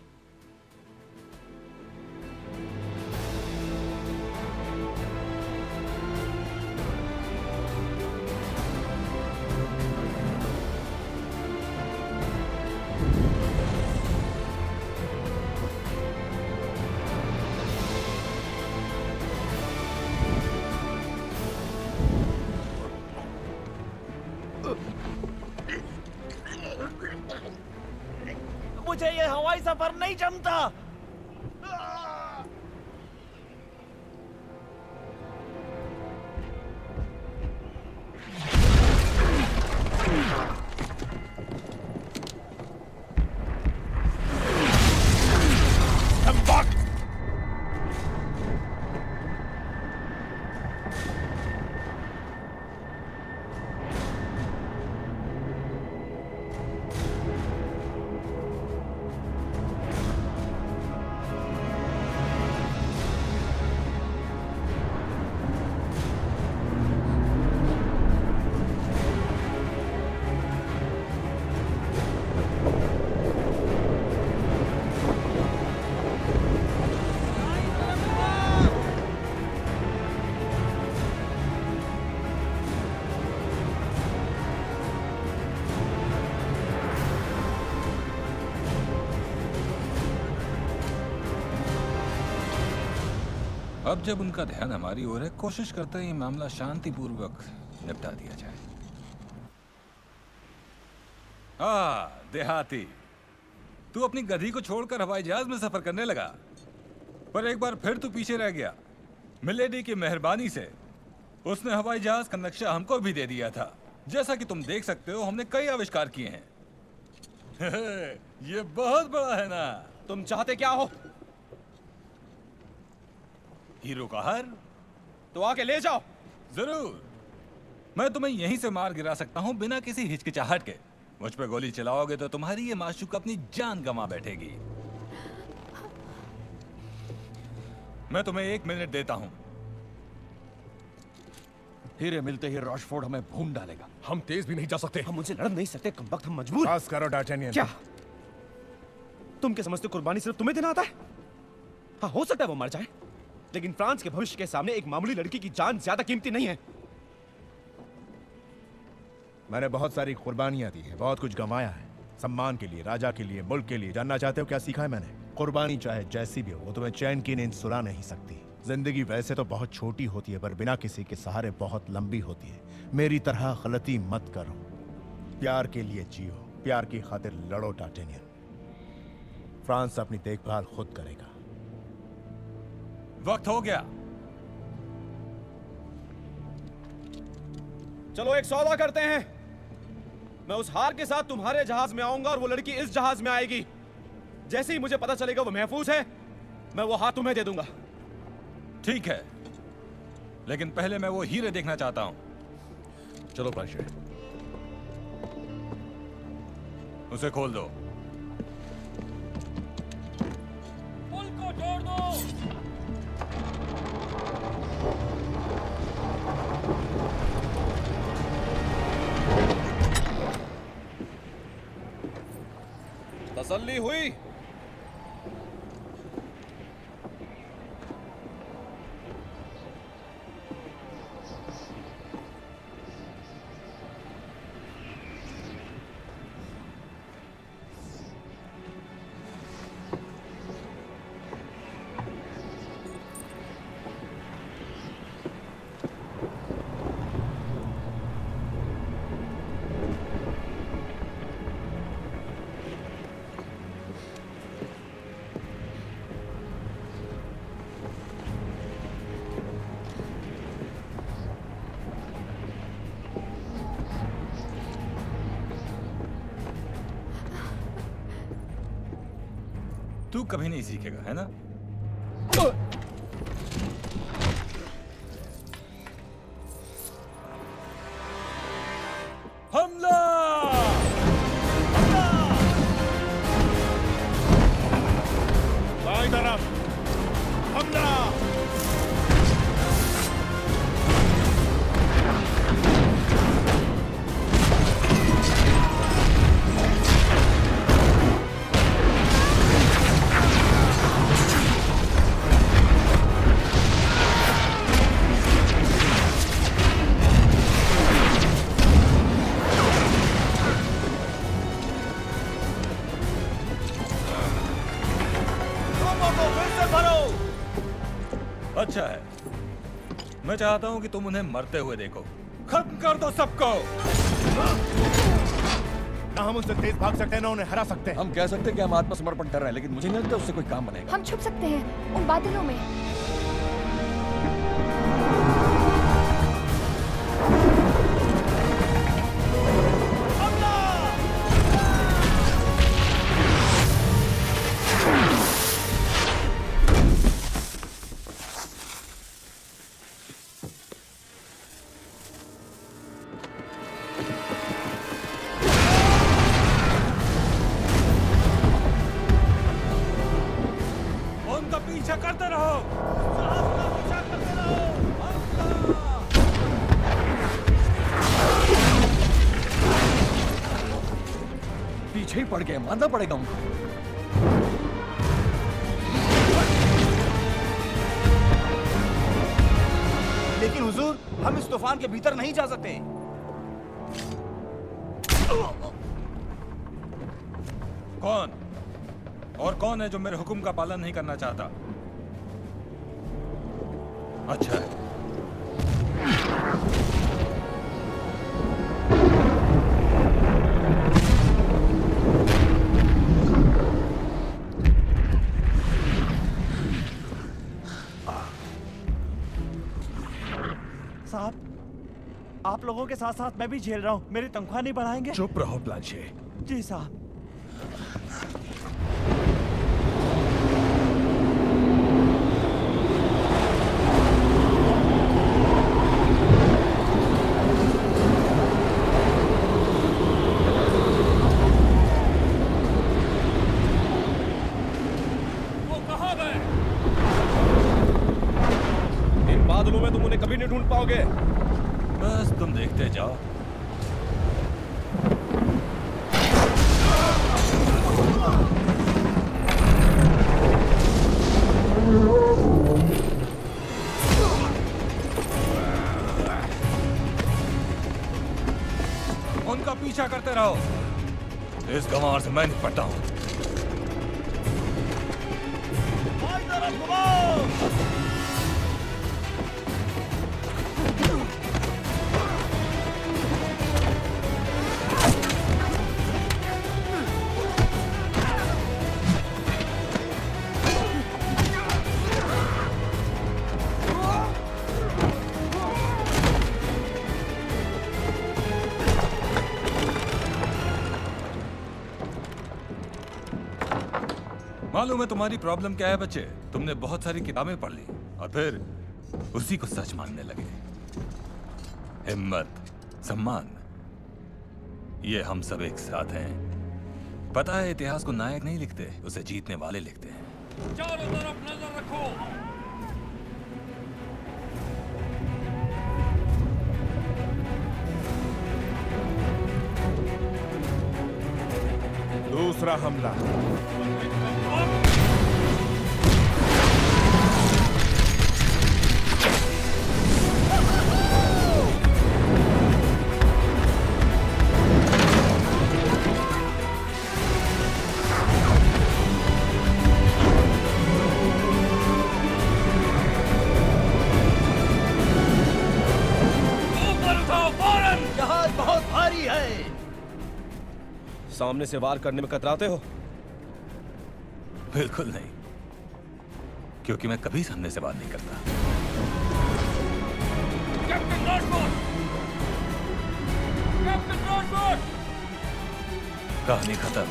मुझे ये हवाई सफर नहीं जमता। अब जब उनका ध्यान हमारी ओर है, कोशिश करते हैं ये मामला शांतिपूर्वक निपटा दिया जाए। देहाती, तू अपनी गधी को छोड़कर हवाई जहाज में सफर करने लगा, पर एक बार फिर तू पीछे रह गया। मिलेडी की मेहरबानी से उसने हवाई जहाज का नक्शा हमको भी दे दिया था। जैसा कि तुम देख सकते हो, हमने कई आविष्कार किए हैं। ये बहुत बड़ा है ना? तुम चाहते क्या हो? हीरो का हार? तो आके ले जाओ। जरूर। मैं तुम्हें यहीं से मार गिरा सकता हूं बिना किसी हिचकिचाहट के। मुझ पे गोली चलाओगे तो तुम्हारी ये माशूक अपनी जान गंवा बैठेगी। मैं तुम्हें 1 मिनट देता हूं। हीरे मिलते ही रॉशफोर्ड हमें भून डालेगा। हम तेज भी नहीं जा सकते। हम उनसे लड़ नहीं सकते, कम वक्त हम मजबूर। पास करो डार्टेनियन। क्या तुम क्या समझते, कुर्बानी सिर्फ तुम्हें देना आता है? हाँ, हो सकता है वो मर जाए, लेकिन फ्रांस के भविष्य के सामने एक मामूली लड़की की जान ज्यादा कीमती नहीं है। मैंने बहुत सारी कुर्बानियां दी है, बहुत कुछ गंवाया है, सम्मान के लिए, राजा के लिए, मुल्क के लिए। जानना चाहते हो क्या सीखा है मैंने? कुर्बानी चाहे जैसी भी हो, वो तुम्हें चैन की नींद सुला नहीं सकती। जिंदगी वैसे तो बहुत छोटी होती है, पर बिना किसी के सहारे बहुत लंबी होती है। मेरी तरह गलती मत करो। प्यार के लिए जियो, प्यार की खातिर लड़ो डार्टेनियन। फ्रांस अपनी देखभाल खुद करेगा। वक्त हो गया। चलो एक सौदा करते हैं। मैं उस हार के साथ तुम्हारे जहाज में आऊंगा और वो लड़की इस जहाज में आएगी। जैसे ही मुझे पता चलेगा वो महफूज है, मैं वो हार तुम्हें दे दूंगा। ठीक है, लेकिन पहले मैं वो हीरे देखना चाहता हूं। चलो पाशे। उसे खोल दो। पुल को जोड़ दो। तसल्ली हुई? तू कभी नहीं सीखेगा, है ना? हमला! दाईं तरफ हमला! अच्छा है। मैं चाहता हूं कि तुम उन्हें मरते हुए देखो। खत्म कर दो सबको। ना हम उनसे तेज भाग सकते हैं ना उन्हें हरा सकते हैं। हम कह सकते हैं कि हम आत्मसमर्पण कर रहे हैं, लेकिन मुझे नहीं लगता उससे कोई काम बनेगा। हम छुप सकते हैं उन बादलों में। पीछा करते रहो। पीछा करते रहो। पीछे ही पड़ गए, मानना पड़ेगा उनको। लेकिन हुजूर, हम इस तूफान के भीतर नहीं जा सकते। कौन? और कौन है जो मेरे हुक्म का पालन नहीं करना चाहता? अच्छा है। साहब, आप लोगों के साथ साथ मैं भी झेल रहा हूँ। मेरी तनख्वाह नहीं बढ़ाएंगे? चुप रहो प्लांचे। जी साहब। बादलों में तुम उन्हें कभी नहीं ढूंढ पाओगे। बस तुम देखते जाओ। उनका पीछा करते रहो। इस गंवार से मैं निपटता हूं। मालूम है तुम्हारी प्रॉब्लम क्या है बच्चे? तुमने बहुत सारी किताबें पढ़ ली और फिर उसी को सच मानने लगे। हिम्मत, सम्मान, ये हम सब एक साथ हैं। पता है इतिहास को नायक नहीं लिखते, उसे जीतने वाले लिखते हैं। चारों तरफ नजर रखो। दूसरा हमला। जहाज बहुत भारी है। सामने से वार करने में कतराते हो? बिल्कुल नहीं, क्योंकि मैं कभी सामने से वार नहीं करता। कैप्टन रॉसफोर्ड! कैप्टन रॉसफोर्ड! कहानी खत्म।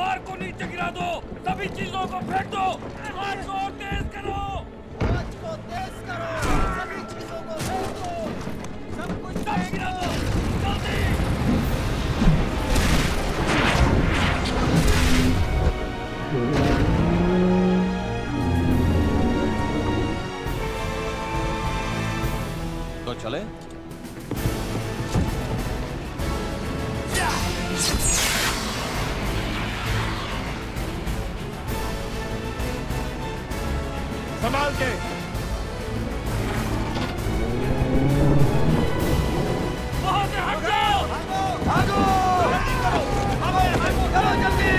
तलवार को नीचे गिरा दो, सभी चीजों को फेंक दो, आग को तेज करो, आग को तेज करो, सभी चीजों को फेंक दो, सब कुछ सब गिरा दो, जल्दी। तो चले? संभाल के। वहां से हट जाओ। भागो, चलो जल्दी।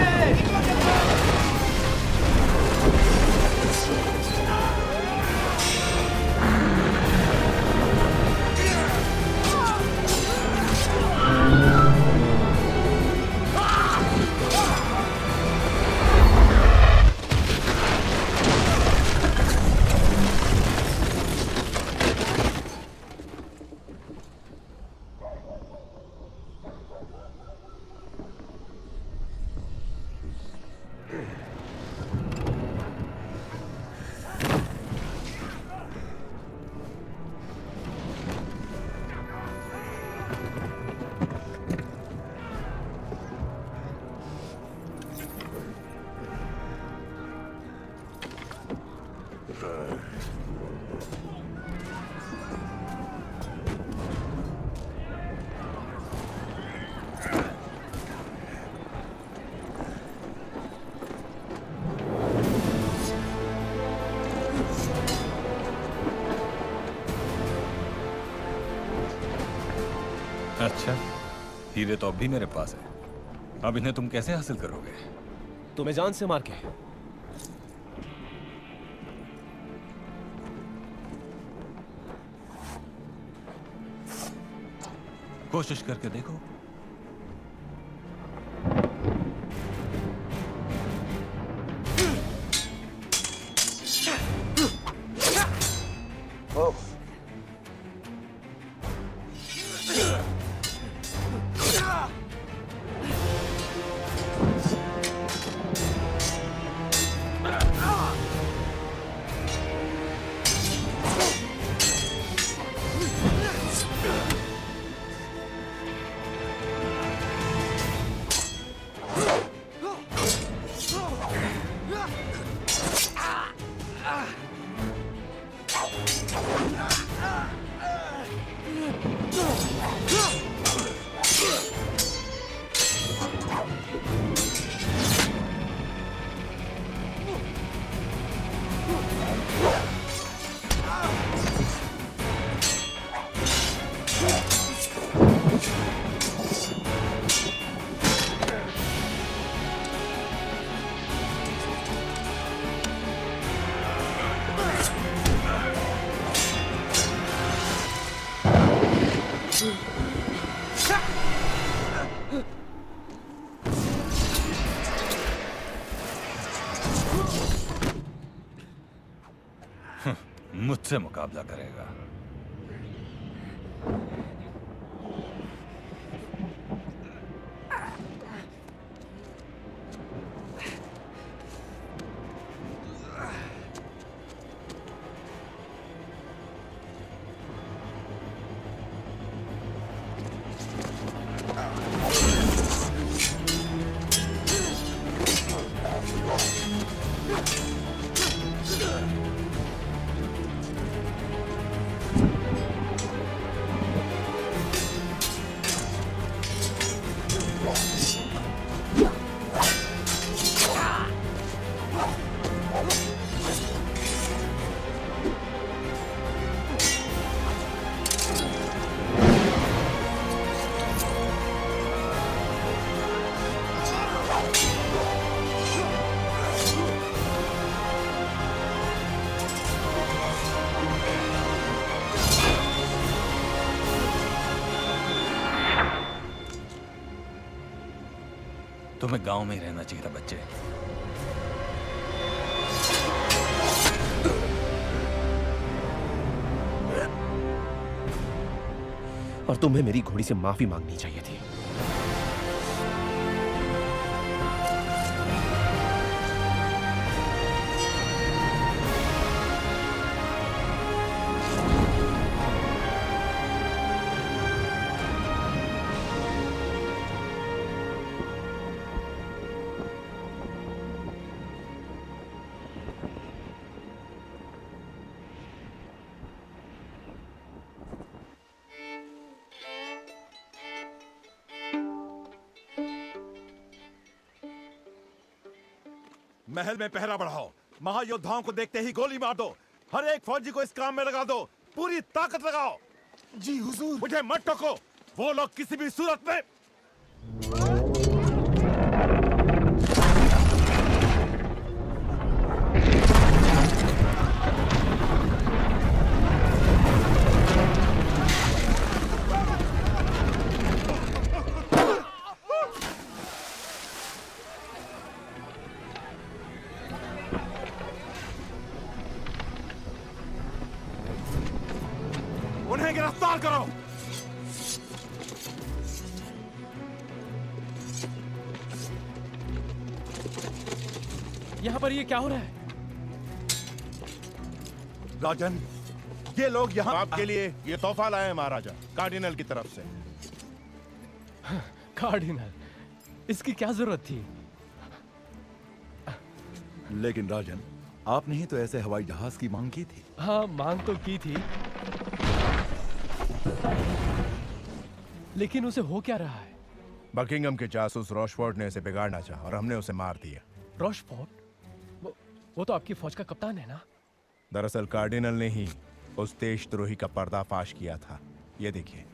अच्छा, हीरे तो अब भी मेरे पास है। अब इन्हें तुम कैसे हासिल करोगे? तुम्हें जान से मार के। कोशिश करके देखो। मुझसे मुकाबला करेगा। तुम्हें गांव में ही रहना चाहिए था बच्चे। और तुम्हें मेरी घोड़ी से माफी मांगनी चाहिए थी। महल में पहरा बढ़ाओ, महायोद्धाओं को देखते ही गोली मार दो, हर एक फौजी को इस काम में लगा दो, पूरी ताकत लगाओ। जी हुजूर। मुझे मत टोको, वो लोग किसी भी सूरत में। उन्हें गिरफ्तार करो। यहाँ पर ये क्या हो रहा है? राजन, ये लोग यहाँ आपके लिए ये तोहफा लाए हैं महाराजा, कार्डिनल की तरफ से। कार्डिनल, इसकी क्या जरूरत थी? लेकिन राजन, आपने ही तो ऐसे हवाई जहाज की मांग की थी। हाँ, मांग तो की थी, लेकिन उसे हो क्या रहा है? बकिंगम के जासूस रॉशफोर्ड ने इसे बिगाड़ना चाहा और हमने उसे मार दिया। रॉशफोर्ड? वो तो आपकी फौज का कप्तान है ना? दरअसल कार्डिनल ने ही उस देशद्रोही का पर्दाफाश किया था। ये देखिए।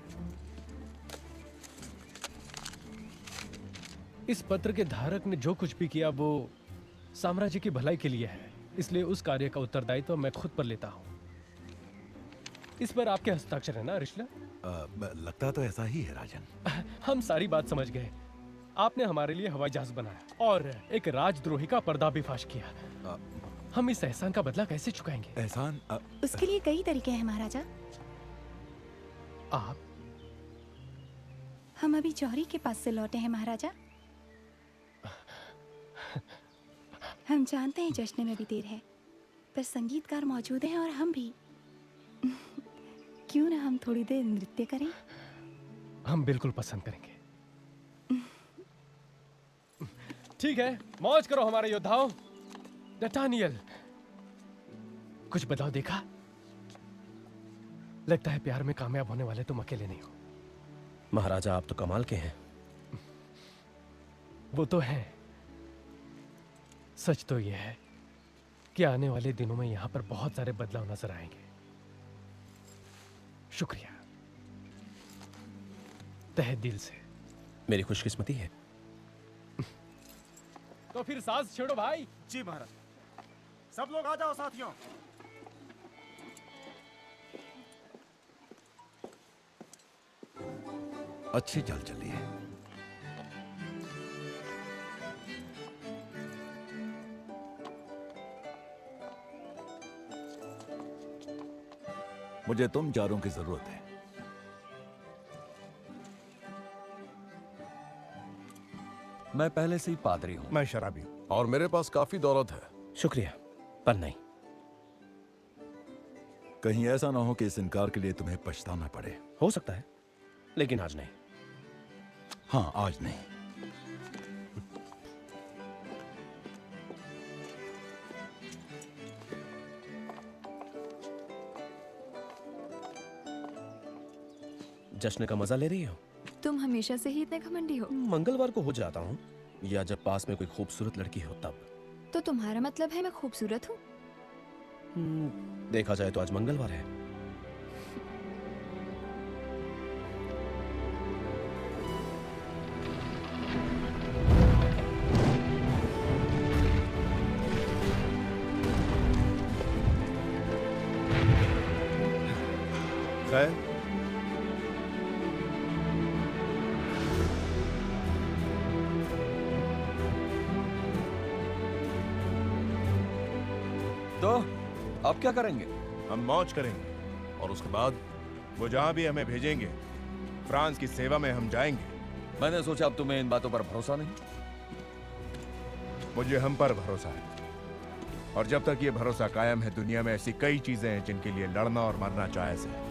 इस पत्र के धारक ने जो कुछ भी किया वो साम्राज्य की भलाई के लिए है, इसलिए उस कार्य का उत्तरदायित्व मैं खुद पर लेता हूँ। इस पर आपके हस्ताक्षर है ना रिश्ला? लगता तो ऐसा ही है राजन। हम सारी बात समझ गए। आपने हमारे लिए हवाई जहाज बनाया और एक राजद्रोही का पर्दा भी फाश किया। हम इस एहसान का बदला कैसे चुकाएंगे? एहसान? उसके लिए कई तरीके हैं महाराजा। आप? हम अभी जौहरी के पास से लौटे हैं महाराजा। हम जानते हैं जश्न में भी देर है, पर संगीतकार मौजूद हैं और हम भी। क्यों ना हम थोड़ी देर नृत्य करें? हम बिल्कुल पसंद करेंगे। ठीक है, मौज करो हमारे योद्धाओं। नटानियल, कुछ बदलाव देखा? लगता है प्यार में कामयाब होने वाले तुम अकेले नहीं हो। महाराजा, आप तो कमाल के हैं। वो तो है। सच तो यह है कि आने वाले दिनों में यहां पर बहुत सारे बदलाव नजर आएंगे। शुक्रिया, तहे दिल से। मेरी खुशकिस्मती है। तो फिर साज छेड़ो भाई। जी महाराज। सब लोग आ जाओ साथियों। अच्छी चाल चली है। मुझे तुम चारों की जरूरत है। मैं पहले से ही पादरी हूं। मैं शराबी हूं। और मेरे पास काफी दौलत है। शुक्रिया, पर नहीं। कहीं ऐसा ना हो कि इस इनकार के लिए तुम्हें पछताना पड़े। हो सकता है, लेकिन आज नहीं। हाँ, आज नहीं। जश्न का मजा ले रही हो? तुम हमेशा से ही इतने घमंडी हो। मंगलवार को हो जाता हूँ, या जब पास में कोई खूबसूरत लड़की हो तब। तो तुम्हारा मतलब है मैं खूबसूरत हूँ? देखा जाए तो आज मंगलवार है। खैर, तो अब क्या करेंगे? हम मौज करेंगे और उसके बाद वो जहां भी हमें भेजेंगे, फ्रांस की सेवा में हम जाएंगे। मैंने सोचा अब तुम्हें इन बातों पर भरोसा नहीं। मुझे हम पर भरोसा है, और जब तक ये भरोसा कायम है, दुनिया में ऐसी कई चीजें हैं जिनके लिए लड़ना और मरना जायज है।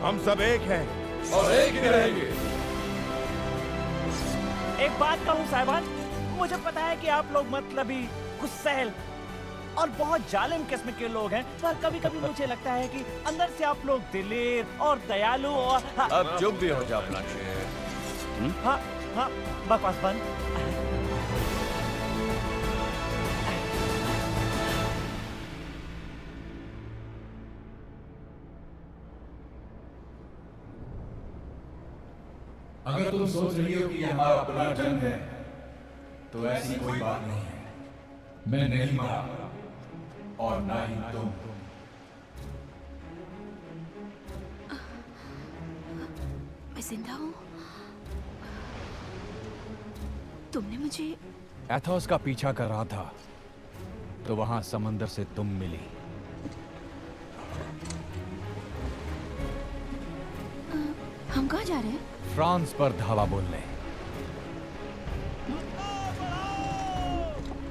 हम सब एक हैं और एक ही रहेंगे। एक बात कहूँ साहिबान, मुझे पता है कि आप लोग मतलबी, गुस्सैल और बहुत जालिम किस्म के लोग हैं, पर कभी कभी मुझे लगता है कि अंदर से आप लोग दिलेर और दयालु और अब चुप भी हो जा अपना शेर। हाँ हाँ, बकवास बंद। अगर तुम सोच रही हो कि ये हमारा अपना जंग है, तो ऐसी कोई बात नहीं है। मैं नहीं मरा और ना ही तुम। मैं जिंदा हूँ। तुमने मुझे एथोस का पीछा कर रहा था, तो वहां समंदर से तुम मिली। हम कहाँ जा रहे हैं? फ्रांस पर धावा बोलने।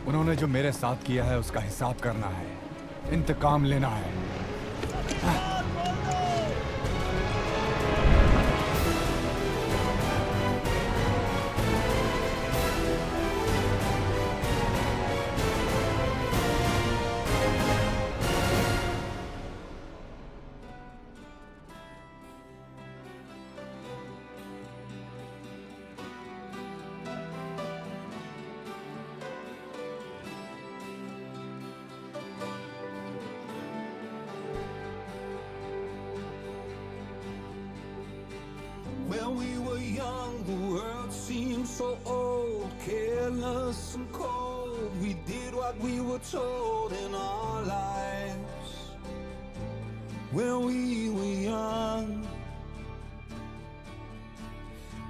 उन्होंने जो मेरे साथ किया है उसका हिसाब करना है, इंतकाम लेना है। When we were young, the world seemed so old, careless and cold. We did what we were told in our lives. When we were young,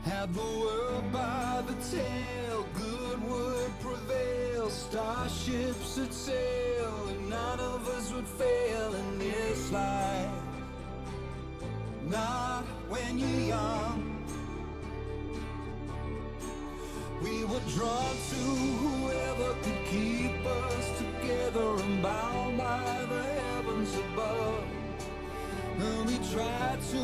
had the world by the tail, good would prevail, starships would sail, and none of us would fail in this life. Not when you're young. We were drawn to whoever could keep us together and bound by the heavens above. And we tried to